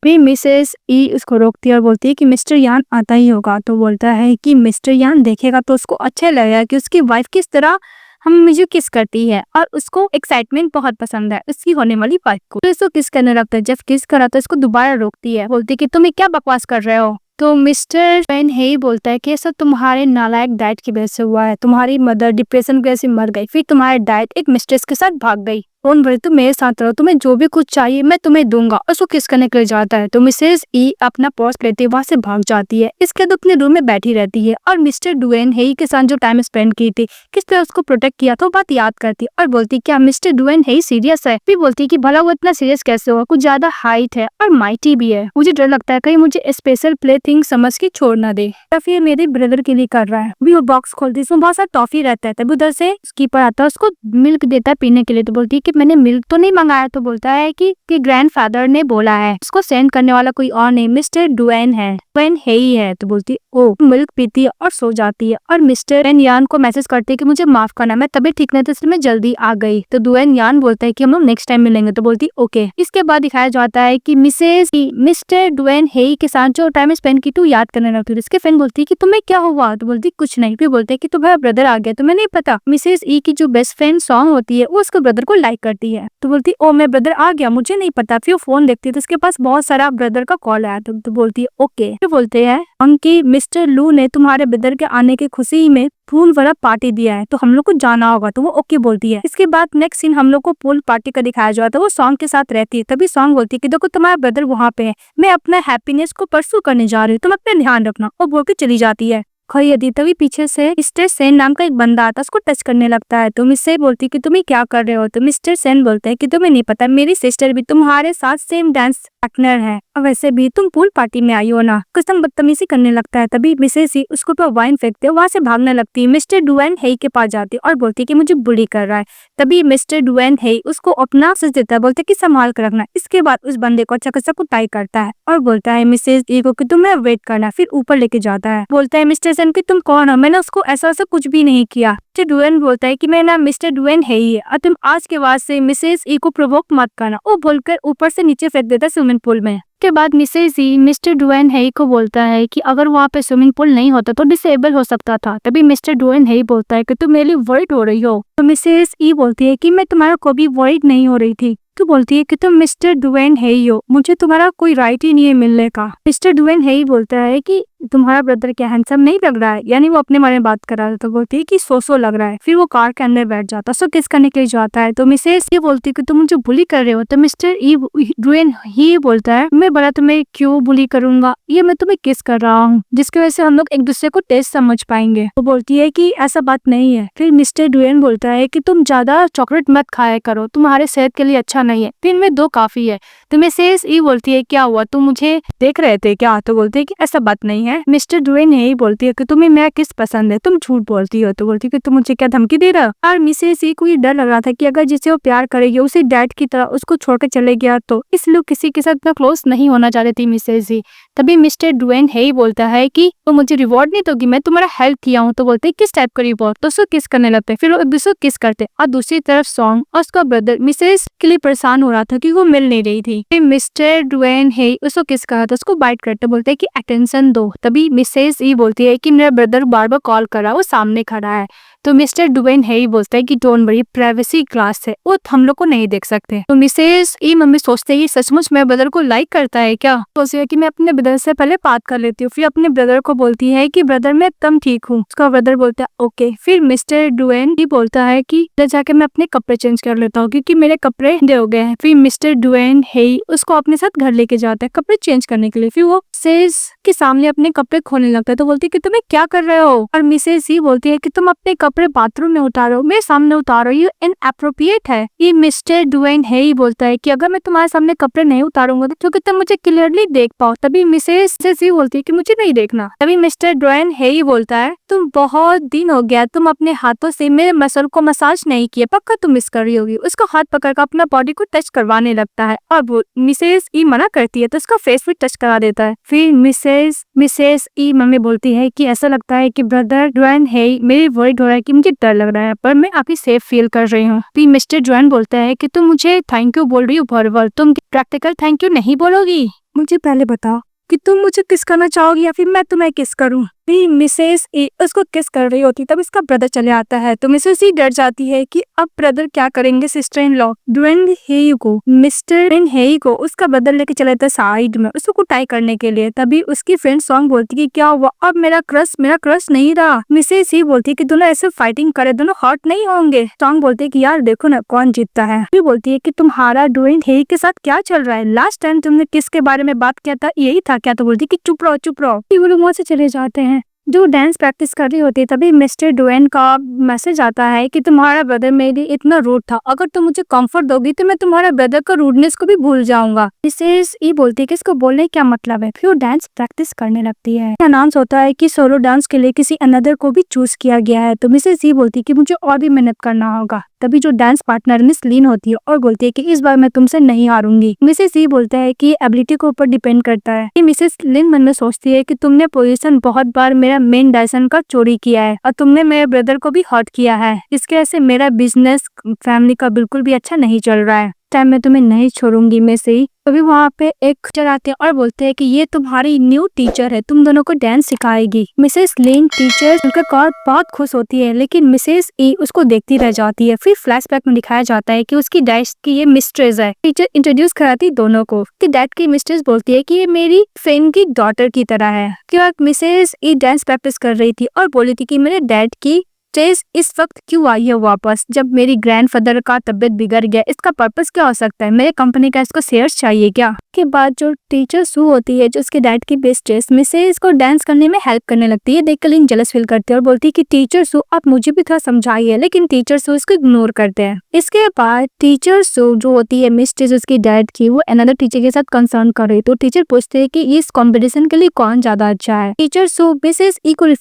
फिर मिसेस ई उसको रोकती है और बोलती है कि मिस्टर यान आता ही होगा। तो बोलता है कि मिस्टर यान देखेगा तो उसको अच्छा लगेगा कि उसकी वाइफ किस तरह हम मुझे किस करती है, और उसको एक्साइटमेंट बहुत पसंद है उसकी होने वाली वाइफ को। तो इसको किस करने लगता है। जब किस करा तो इसको दोबारा रोकती है, बोलती है कि तुम क्या बकवास कर रहे हो। तो मिस्टर डुआन हेई बोलता है कि ऐसा तुम्हारे नालायक डाइट की वजह से हुआ है, तुम्हारी मदर डिप्रेशन की वजह से मर गई, फिर तुम्हारे डाइट एक मिस्ट्रेस के साथ भाग गई डोंट वरी, तुम मेरे साथ रहो, तुम्हें जो भी कुछ चाहिए मैं तुम्हें दूंगा। उसको किस करने के लिए जाता है तो मिसेज ई अपना पर्स लेते वहां से भाग जाती है। इसके बाद अपने रूम में बैठी रहती है और मिस्टर डुएन हेई के साथ जो टाइम स्पेंड की थी, किस तरह उसको प्रोटेक्ट किया था, वो बात याद करती और बोलती क्या मिस्टर डुएन हेई सीरियस है। फिर बोलती कि भला वो इतना सीरियस कैसे हुआ, कुछ ज्यादा हाइट है और माइटी भी है, मुझे डर लगता है कहीं मुझे स्पेशल प्ले थिंग समझ के छोड़ ना दे, या फिर मेरे ब्रदर के लिए कर रहा है। भी वो बॉक्स खोलती है, उसमें बहुत सारा टॉफी रहता है। तभी उधर से कीपर आता है, उसको मिल्क देता है पीने के लिए। तो बोलती है कि मैंने मिल्क तो नहीं मंगाया। तो बोलता है कि ग्रैंडफादर ने बोला है, उसको सेंड करने वाला कोई और नहीं मिस्टर डुएन है, डुएन हेई है। तो बोलती है ओ, मिल्क पीती है और सो जाती है। और मिस्टर डुएन यान को मैसेज करती है कि मुझे माफ करना, मैं तबीयत ठीक नहीं थी इसलिए मैं जल्दी आ गई। तो डुएन यान बोलता है कि हम लोग नेक्स्ट टाइम मिलेंगे। तो बोलती ओके। इसके बाद दिखाया जाता है कि मिस्टर डुएन हेई के साथ जो टाइम स्पेंड की तू याद करने लगती है। इसके फ्रेंड बोलती है कि तुम्हें क्या हुआ। तो बोलती कुछ नहीं। फिर बोलते है कि तुम्हारा ब्रदर आ गया, तुम्हें नहीं पता। मिसेस ई की जो बेस्ट फ्रेंड सॉन्ग होती है वो उसके ब्रदर को लाइक करती है। तो बोलती ओ मेरा ब्रदर आ गया, मुझे नहीं पता। फिर वो फोन देखती है तो उसके पास बहुत सारा ब्रदर का कॉल आया। तो बोलती है ओके। फिर बोलते हैं अंकी मिस्टर लू ने तुम्हारे ब्रदर के आने की खुशी में पूल वाला पार्टी दिया है, तो हम लोग को जाना होगा। तो वो ओके बोलती है। इसके बाद नेक्स्ट सीन हम लोग को पूल पार्टी का दिखाया जाता है, वो सॉन्ग के साथ रहती है। तभी सॉन्ग बोलती है कि देखो तुम्हारा ब्रदर वहाँ पे है, मैं अपना हैप्पीनेस को परसू करने जा रही हूँ, तुम अपना ध्यान रखना। और बोल के चली जाती है। खड़ी तभी पीछे से मिस्टर सेन नाम का एक बंदा आता है, उसको टच करने लगता है। तो मिस्टर बोलती है कि तुम क्या कर रहे हो। तो मिस्टर सेन बोलते हैं कि तुम्हें नहीं पता, मेरी सिस्टर भी तुम्हारे साथ सेम डांस पार्टनर है, और वैसे भी तुम पूल पार्टी में आई हो ना। कसम बदतमीजी करने लगता है। तभी मिसेस ही उसके ऊपर वाइन फेंकते वहां से भागने लगती है। मिस्टर डुएन हेई के पास जाती है और बोलती है कि मुझे बुली कर रहा है। तभी मिस्टर डुएन हेई उसको अपना सच देता है, बोलते है कि संभाल कर रखना। इसके बाद उस बंदे को अच्छा खासा कुटाई करता है और बोलता है मिसेस ई को कि तुम्हें वेट करना। फिर ऊपर लेके जाता है। बोलता है मिस्टर सेन कि तुम कौन हो, मैंने उसको ऐसा कुछ भी नहीं किया। मिस्टर डुएन बोलता है कि मेरा नाम मिस्टर डुएन हेई है और तुम आज के बाद से मिसेस ई को प्रोवोक मत करना। वो बोलकर ऊपर से नीचे फेंक देता है स्विमिंग पूल में। के बाद मिसेस ई मिस्टर डुएन हेई को बोलता है कि अगर वहाँ पे स्विमिंग पूल नहीं होता तो डिसेबल हो सकता था। तभी मिस्टर डुएन हेई बोलता है कि तुम मेरे लिए वरीड हो रही हो। तो मिसेस ई बोलती है कि मैं तुम्हारा कभी वरीड नहीं हो रही थी। तो बोलती है कि तुम मिस्टर डुएन हेई हो, मुझे तुम्हारा कोई राइट ही नहीं है मिलने का। मिस्टर डुएन हेई बोलता है कि तुम्हारा ब्रदर क्या हैंडसम नहीं लग रहा है, यानी वो अपने बारे में बात कर रहा था। तो बोलती है कि सो लग रहा है। फिर वो कार के अंदर बैठ जाता, सो किस करने के लिए जाता है। तो मिसेस ये बोलती है कि तुम मुझे बुली कर रहे हो। तो मिस्टर ई डुएन ही बोलता है मैं बड़ा तुम्हें क्यों बुली करूंगा, ये मैं तुम्हें किस कर रहा हूँ, जिसकी वजह से हम लोग एक दूसरे को टेस्ट समझ पाएंगे। तो बोलती है कि ऐसा बात नहीं है। फिर मिस्टर डुएन बोलता है कि तुम ज्यादा चॉकलेट मत खाया करो, तुम्हारे सेहत के लिए अच्छा नहीं है, दिन में 2 काफी है। तो मिसेस ई बोलती है क्या हुआ, तुम मुझे देख रहे थे क्या। तो बोलते है कि ऐसा बात नहीं है। मिस्टर डुएन यही बोलती है कि तुम्हें मेरा किस पसंद है, तुम झूठ बोलती हो। तो बोलती है कि तुम मुझे क्या धमकी दे रहा। और मिसेस ई को ये डर लग रहा था कि अगर जिसे वो प्यार करेगी उसे डैड की तरह उसको छोड़कर चले गया तो, इसलिए किसी के साथ क्लोज नहीं होना चाह रही थी मिसेस ई। तभी मिस्टर डुएन हेई बोलता है कि तो मुझे रिवॉर्ड नहीं दोगी, मैं तुम्हारा हेल्प किया हूँ। तो बोलते किस टाइप का रिवॉर्ड। तो उसको किस करने लगते हैं। फिर वो एक दूसरे को किस करते। और दूसरी तरफ सॉन्ग और उसका ब्रदर मिसेस के लिए परेशान हो रहा था कि वो मिल नहीं रही थी। फिर मिस्टर डुएन हेई उसको किस कर रहा था, उसको बाइट करते बोलते है कि अटेंशन दो। तभी मिसेस ई बोलती है कि मेरा ब्रदर बार बार कॉल कर रहा है, वो सामने खड़ा है। तो मिस्टर डुएन हेई बोलता है कि डोंट वरी, प्राइवेसी क्लास है, वो हम लोग को नहीं देख सकते। तो मिसेस ई मम्मी सोचते हैं सचमुच मेरे ब्रदर को लाइक करता है क्या। सोचती है कि मैं अपने ब्रदर से पहले बात कर लेती हूँ। फिर अपने ब्रदर को बोलती है कि ब्रदर मैं एकदम ठीक हूँ। उसका ब्रदर बोलता है ओके। फिर मिस्टर डुएन ही बोलता है कि जाके मैं अपने कपड़े चेंज कर लेता हूँ क्योंकि मेरे कपड़े दे हो गए हैं। फिर मिस्टर डुएन हेई उसको अपने साथ घर लेके जाता है कपड़े चेंज करने के लिए। फिर वो मिसेस के सामने अपने कपड़े खोलने लगता है। तो बोलती है कि तुम्हें क्या कर रहे हो। और मिसेस ही बोलती है कि तुम अपने कपड़े बाथरूम में उतारो, मेरे सामने उतारो, ये इनएप्रोप्रिएट है। ये मिस्टर डुएन हेई बोलता है कि अगर मैं तुम्हारे सामने कपड़े नहीं उतारूंगा तो क्योंकि तुम मुझे क्लियरली देख पाओ। तभी मिसेस ही बोलती है कि मुझे नहीं देखना। तभी मिस्टर डुएन हेई बोलता है तुम बहुत दिन हो गया, तुम अपने हाथों से मेरे मसल को मसाज नहीं किए, पक्का तुम मिस कर रही होगी। उसका हाथ पकड़ कर अपना बॉडी को टच करवाने लगता है और मिसेस ई मना करती है तो उसका फेस भी टच करा देता है। फिर मिसेस ई मम्मी बोलती है कि ऐसा लगता है कि ब्रदर डुएन हेई मेरी वर्ड हो रहा है कि मुझे डर लग रहा है पर मैं काफी सेफ फील कर रही हूँ। फिर मिस्टर डुएन बोलता है कि तुम मुझे थैंक यू बोल रही हो, तुम प्रैक्टिकल थैंक यू नहीं बोलोगी। मुझे पहले बताओ कि तुम मुझे किस करना चाहोगी या फिर मैं तुम्हें किस करूं। भी मिसेस ई उसको किस कर रही होती तब इसका ब्रदर चले आता है तो मिसेस ई डर जाती है कि अब ब्रदर क्या करेंगे सिस्टर इन लॉ। डुएन हेई को मिस्टर इन हेई को उसका ब्रदर लेके चला जाता है साइड में उसको कुटाई करने के लिए। तभी उसकी फ्रेंड सॉन्ग बोलती है कि क्या हुआ, अब मेरा क्रश नहीं रहा। मिसेस ई बोलती है कि दोनों ऐसे फाइटिंग करे दोनों हॉट नहीं होंगे। सॉन्ग बोलती है कि यार देखो ना कौन जीतता है। फिर बोलती है कि तुम्हारा डुएन हेई के साथ क्या चल रहा है, लास्ट टाइम तुमने किसके बारे में बात किया था यही था क्या। तो बोलती है कि चुप रहो। वो लोग वहाँ से चले जाते हैं। जो डांस प्रैक्टिस कर रही होती है तभी मिस्टर डुएन का मैसेज आता है कि तुम्हारा ब्रदर मेरे लिए इतना रूड था, अगर तुम मुझे कंफर्ट दोगी तो मैं तुम्हारा ब्रदर का रूडनेस को भी भूल जाऊंगा। मिसेस ई बोलती है कि इसको बोलने क्या मतलब है। फिर वो डांस प्रैक्टिस करने लगती है। अनाउंस होता है कि सोलो डांस के लिए किसी अनदर को भी चूज किया गया है। तो मिसेस ई बोलती है कि मुझे और भी मेहनत करना होगा। तभी जो डांस पार्टनर मिस लीन होती है और बोलती है कि इस बार मैं तुमसे नहीं हारूंगी। मिसेस ई बोलता है कि एबिलिटी के ऊपर डिपेंड करता है। मिसेस लिन मन में सोचती है कि तुमने पोजीशन बहुत बार मेरा मेन डायसन का चोरी किया है और तुमने मेरे ब्रदर को भी हर्ट किया है, इसके वजह से मेरा बिजनेस फैमिली का बिल्कुल भी अच्छा नहीं चल रहा है। टाइम में तुम्हें नहीं छोड़ूंगी मैं से। तभी वहाँ पे एक टीचर आते हैं और बोलते हैं कि ये तुम्हारी न्यू टीचर है, तुम दोनों को डांस सिखाएगी। मिसेस लिन टीचर उनका बहुत खुश होती है लेकिन मिसेस ई उसको देखती रह जाती है। फिर फ्लैशबैक में दिखाया जाता है कि उसकी डैड की ये मिस्ट्रेस है। टीचर इंट्रोड्यूस कराती दोनों को कि डैड की मिस्ट्रेस बोलती है कि ये मेरी फ्रेंड की डॉटर की तरह है। क्यों मिसेस ई डांस प्रैक्टिस कर रही थी और बोली थी कि मेरे डैड की स्टेज इस वक्त क्यों आई है वापस जब मेरी ग्रैंडफादर का तबीयत बिगड़ गया, इसका पर्पस क्या हो सकता है, मेरे कंपनी का इसको शेयर्स चाहिए क्या। के बाद जो टीचर सू होती है जो उसके डैड की बेस्ट्रेस मिसेस को डांस करने में हेल्प करने लगती है। देखकर लिन जेलस फील करते हैं और बोलती है कि टीचर सू आप मुझे भी थोड़ा समझाइए, लेकिन टीचर सू इसको इग्नोर करते हैं। इसके बाद टीचर सू जो होती है मिस्ट्रेस उसकी डैड की, वो अनदर टीचर के साथ कंसर्न कर रही तो टीचर पूछते हैं कि इस कॉम्पिटिशन के लिए कौन ज्यादा अच्छा है। टीचर सू मिसेस ई को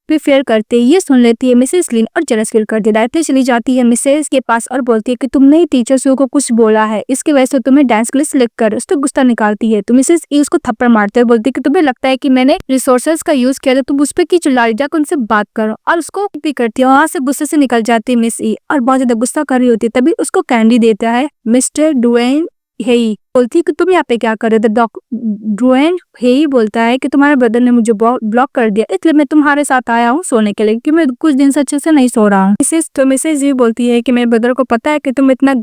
प्रिफेयर करते ये सुन लेती है मिसेस लिन और जेलस फील करती है। डायरेक्टली चली जाती है मिसेस के पास और बोलती है कि तुमने ही टीचर सू को कुछ बोला है, इसकी वजह से तुम्हें डांस के लिए सिलेक्ट कर, उस तो गुस्सा निकालती है। तो मिसेस ई उसको थप्पड़ मारते हैं, बोलती है कि तुम्हें लगता है कि मैंने रिसोर्सेज का यूज किया, तो तुम उस पर की चिल्ला रही, जाकर उनसे बात करो। और उसको भी करती है, वहां से गुस्से से निकल जाती है मिस ई और बहुत ज्यादा गुस्सा कर रही होती है। तभी उसको कैंडी देता है मिस्टर डुएन हेई। बोलती है कि तुम यहाँ पे क्या कर रहे थे। डुएन हेई बोलता है कि तुम्हारे ब्रदर ने मुझे ब्लॉक कर दिया, इसलिए मैं तुम्हारे साथ आया हूँ सोने के लिए, क्योंकि मैं कुछ दिन से अच्छे से नहीं सो रहा हूँ। मिसेस ये बोलती है कि मेरे ब्रदर को पता है कि तुम इतना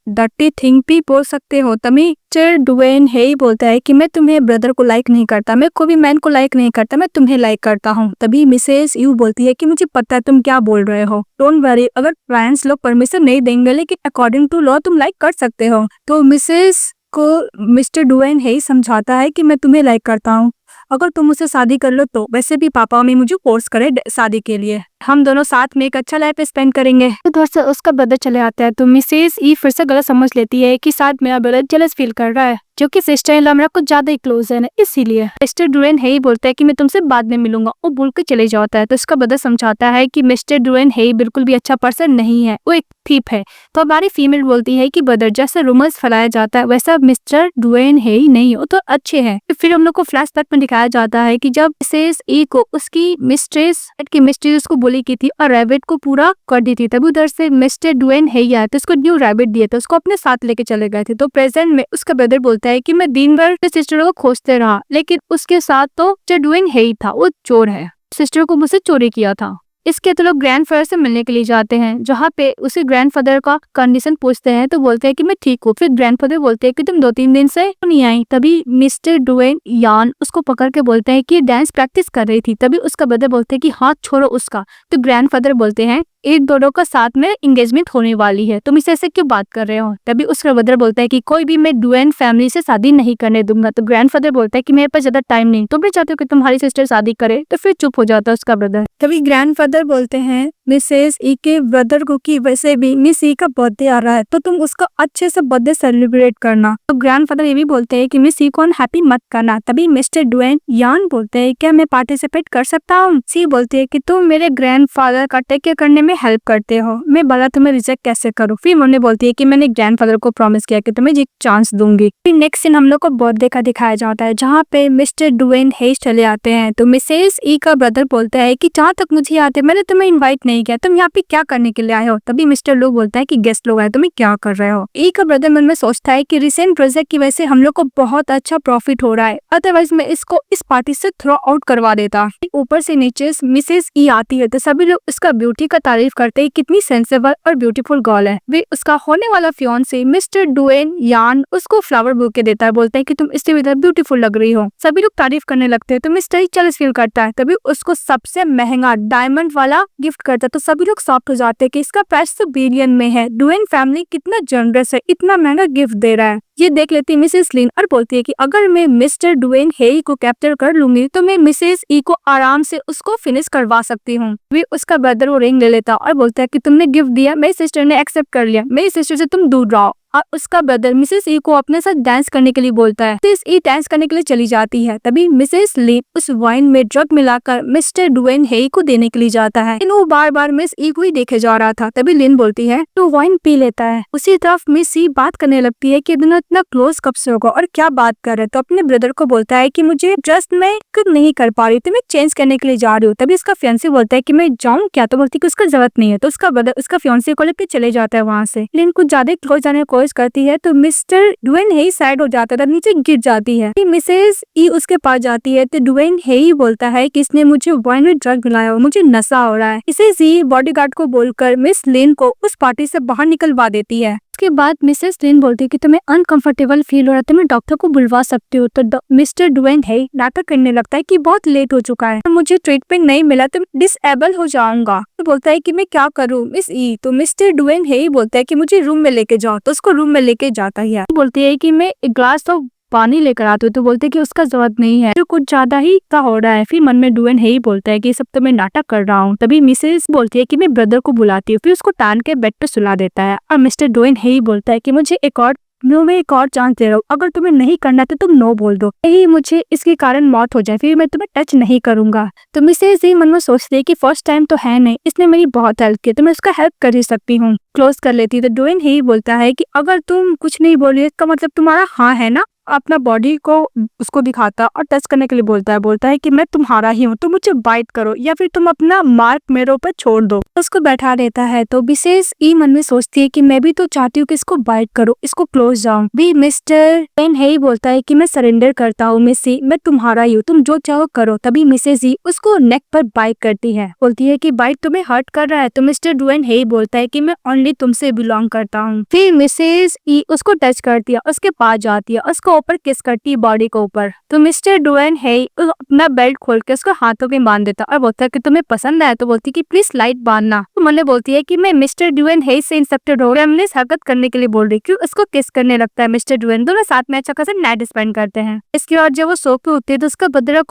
डर्टी थिंग भी बोल सकते हो। तभी डुएन हेई बोलता है कि मैं तुम्हें ब्रदर को लाइक नहीं करता, मैं कोई भी मैन को लाइक नहीं करता, मैं तुम्हें लाइक करता हूँ। तभी मिसेस यू बोलती है कि मुझे पता है तुम क्या बोल रहे हो, डोंट वरी, अगर पेरेंट्स लोग परमिशन नहीं देंगे लेकिन अकॉर्डिंग टू लॉ तुम लाइक कर सकते हो। तो मिसेस को मिस्टर डुएन हेई समझाता है कि मैं तुम्हें लाइक करता हूँ, अगर तुम मुझसे शादी कर लो तो वैसे भी पापा मम्मी मुझे फोर्स करे शादी के लिए, हम दोनों साथ में एक अच्छा लाइफ स्पेंड करेंगे। तो उधर से उसका ब्रदर चले आता है तो मिसेस ई फिर से गलत समझ लेती है कि शायद मेरा ब्रदर जेलस फील कर रहा है, जो कि सिस्टर इन लॉ मेरा कुछ ज्यादा ही क्लोज है ना, इसीलिए। मिस्टर डुएन हेई बोलता है कि मैं तुमसे बाद में मिलूंगा, वो बोल के चले जाता है। तो उसका ब्रदर समझाता है कि मिस्टर डुएन हेई बिल्कुल भी अच्छा पर्सन नहीं है, वो एक थीप है। तो हमारी फीमेल बोलती है कि ब्रदर जैसा रूमर्स फैलाया जाता है वैसा मिस्टर डुएन हेई नहीं, वो तो अच्छे हैं। फिर हम लोग को फ्लैशबैक में दिखाया जाता है कि जब मिसेस ई को उसकी मिस्ट्रेस उसको बोली की थी और रैबिट को पूरा कर दी थी, तभी उधर से मिस्टर डुएन हेई आया तो उसको न्यू रैबिट दिया था, उसको अपने साथ लेके चले गए थे। तो प्रेजेंट में उसका ब्रदर बोलता है कि मैं दिन भर सिस्टर को खोजते रहा, लेकिन उसके साथ तो मिस्टर डुएन हेई था, वो चोर है, सिस्टर को मुझसे चोरी किया था। इसके तो लोग ग्रैंडफादर से मिलने के लिए जाते हैं, जहाँ पे उसे ग्रैंडफादर का कंडीशन पूछते हैं तो बोलते हैं कि मैं ठीक हूँ। फिर ग्रैंडफादर बोलते हैं कि तुम 2-3 दिन से नहीं आई। तभी मिस्टर डुएन यान उसको पकड़ के बोलते हैं कि डांस प्रैक्टिस कर रही थी। तभी उसका ब्रदर बोलते हैं कि हाथ छोड़ो उसका। तो ग्रैंडफादर बोलते हैं एक दोनों का साथ में एंगेजमेंट होने वाली है, तुम इसे ऐसे क्यों बात कर रहे हो। तभी उसका ब्रदर बोलता है कि कोई भी मैं डुएन फैमिली से शादी नहीं करने दूंगा। तो ग्रैंडफादर बोलता है कि मेरे पास ज्यादा टाइम नहीं, तुम भी चाहते हो कि तुम्हारी सिस्टर शादी करे। तो फिर चुप हो जाता है उसका ब्रदर। तभी ग्रैंडफादर बोलते हैं मिसेस ई के ब्रदर को कि वैसे भी मिस ई का बर्थडे आ रहा है तो तुम उसका अच्छे से बर्थडे सेलिब्रेट करना। तो ग्रैंडफादर ये भी बोलते हैं कि मिस ई को हैप्पी मत करना। तभी मिस्टर डुएन यान बोलते हैं क्या मैं पार्टिसिपेट कर सकता हूँ। सी बोलते हैं कि तुम मेरे ग्रैंडफादर का टेक केयर करने में हेल्प करते हो, मैं भला तुम्हें रिजेक्ट कैसे करूँ। फिर उन्होंने बोलती है कि मैंने ग्रैंडफादर को प्रॉमिस किया कि तुम्हें एक चांस दूंगी। फिर नेक्स्ट सीन हम लोग को बर्थडे का दिखाया जाता है, जहाँ पे मिस्टर डुएन हेई चले आते हैं। तो मिसेस ई का ब्रदर बोलता है कि जहाँ तक मुझे याद बोलते मैंने तुम्हें इनवाइट नहीं किया, तुम यहाँ पे क्या करने के लिए आए हो। तभी मिस्टर लू बोलता है कि गेस्ट लोग आए, तुम्हें क्या कर रहे हो। ई का ब्रदर मन में सोचता है कि रिसेंट प्रोजेक्ट की वजह से हम लोग को बहुत अच्छा प्रॉफिट हो रहा है, अदरवाइज मैं इसको इस पार्टी से थ्रो आउट करवा देता। ऊपर से नीचे मिसेस ई आती है तो सभी लोग उसका ब्यूटी का तारीफ करते हैं, कितनी सेंसेबल और ब्यूटीफुल गर्ल है। वे उसका होने वाला फियांसे मिस्टर डुएन यान उसको फ्लावर बुके देता है, बोलता है कि तुम इससे भी ब्यूटीफुल लग रही हो। सभी लोग तारीफ करने लगते हैं तो मिस्टर चेलस फील करता है, तभी उसको सबसे महंगा डायमंड वाला गिफ्ट करता है। तो सभी लोग सॉफ्ट हो जाते हैं कि इसका प्राइस तो बिलियन में है, डुएन फैमिली कितना जनरस है, इतना महंगा गिफ्ट दे रहा है। ये देख लेती है मिसेस लिन और बोलती है कि अगर मैं मिस्टर डुएन हेई को कैप्चर कर लूंगी तो मैं मिसेस ई को आराम से उसको फिनिश करवा सकती हूँ। वे उसका ब्रदर वो रिंग ले लेता और बोलता है कि तुमने गिफ्ट दिया, मेरी सिस्टर ने एक्सेप्ट कर लिया, मेरी सिस्टर से तुम दूर रहो। और उसका ब्रदर मिसेस ई को अपने साथ डांस करने के लिए बोलता है। मिसेस ई डांस करने के लिए चली जाती है, तभी मिसेस लिन उस वाइन में ड्रग मिलाकर मिस्टर डुएन हेई को देने के लिए जाता है। वो बार बार मिस ई को ही देखे जा रहा था, तभी लिन बोलती है तो वाइन पी लेता है। उसी तरफ मिस ई बात करने लगती है कि दोनों इतना क्लोज कब से होगा और क्या बात कर रहे, तो अपने ब्रदर को बोलता है कि मुझे ट्रस्ट मैं खुद नहीं कर पा रही, तो मैं चेंज करने के लिए जा रही हूँ। तभी उसका फियांसे बोलता है कि मैं जाऊँ क्या, तो बोलती है कि उसका जरूरत नहीं है। तो उसका ब्रदर उसका फियांसे को लेकर चले जाता है वहाँ से। लिन कुछ ज्यादा क्लोज जाने की कोशिश करती है तो मिस्टर डुएन हेई साइड हो जाता है, नीचे गिर जाती है। मिसेस ई उसके पास जाती है तो डुएन हेई बोलता है कि इसने मुझे वाइन में ड्रग मिलाया, मुझे नशा हो रहा है। मिसेस ई बॉडीगार्ड को बोलकर मिस लिन को उस पार्टी से बाहर निकलवा देती है। उसके बाद मिसेस लिन बोलती है कि तुम्हें अनकंफर्टेबल फील हो रहा है, तुम्हें डॉक्टर को बुलवा सकते हो। तो मिस्टर डुएन हेई नाटक करने लगता है कि बहुत लेट हो चुका है, तो मुझे ट्रीटमेंट नहीं मिला तो डिसेबल हो जाऊंगा। तो बोलता है कि मैं क्या करूं मिस ई। तो मिस्टर डुएन हेई बोलता है कि मुझे रूम में लेके जाओ, तो उसको रूम में लेके जाता है। बोलती है कि मैं एक ग्लास ऑफ पानी लेकर आते हो, तो बोलते हैं कि उसका जरूरत नहीं है, तो कुछ ज्यादा ही का हो रहा है। फिर मन में डुएन हेई बोलता है कि सब तो मैं नाटक कर रहा हूँ। तभी मिसेस बोलती है कि मैं ब्रदर को बुलाती हूँ, फिर उसको टान के बेड पे सुला देता है। और मिस्टर डुएन हेई बोलता है कि मुझे एक और चांस दे रहा हूँ, अगर तुम्हें नहीं करना तो तुम नो बोल दो, यही मुझे इसके कारण मौत हो जाए, फिर मैं तुम्हें टच नहीं करूंगा। तो मिसेस जी मन में सोचती है कि फर्स्ट टाइम तो है नहीं, इसने मेरी बहुत हेल्प की, तो मैं उसका हेल्प कर ही सकती हूँ। क्लोज कर लेती। तो डुएन हेई बोलता है कि अगर तुम कुछ नहीं बोली इसका मतलब तुम्हारा हाँ है ना। अपना बॉडी को उसको दिखाता और टच करने के लिए बोलता है कि मैं तुम्हारा ही हूँ, तो मुझे बाइट करो या फिर तुम अपना मार्क मेरे ऊपर छोड़ दो। तो उसको बैठा रहता है। तो मिसेस ई मन में सोचती है कि मैं भी तो चाहती हूँ कि इसको बाइट करो, इसको क्लोज जाऊं। भी मिस्टर डुएन हेई बोलता है कि मैं सरेंडर करता हूँ मिस ई, मैं तुम्हारा ही हूँ, तुम जो चाहो करो। तभी मिसेस ई उसको नेक पर बाइट करती है, बोलती है कि बाइट तुम्हें हर्ट कर रहा है। तो मिस्टर डुएन हेई बोलता है कि मैं ओनली तुमसे बिलोंग करता हूँ। फिर मिसेस ई उसको टच करती है, उसके पास जाती है, उसको ऊपर किस करती है बॉडी को ऊपर। तो मिस्टर डुएन हेई अपना बेल्ट खोल के उसको हाथों में बांध देता और बोलता है कि तुम्हें पसंद है, तो बोलती है कि प्लीज लाइट बांधना। तो मने बोलती है कि मैं मिस्टर डुएन हेई से इंसेप्टेड हो गया, हमने हरकत करने के लिए बोल रही, क्यों उसको किस करने लगता है मिस्टर डुएन। दोनों साथ में अच्छा खासा नाइट स्पेंड करते हैं। इसके बाद जब वो सो के उठती है तो उसका बदरा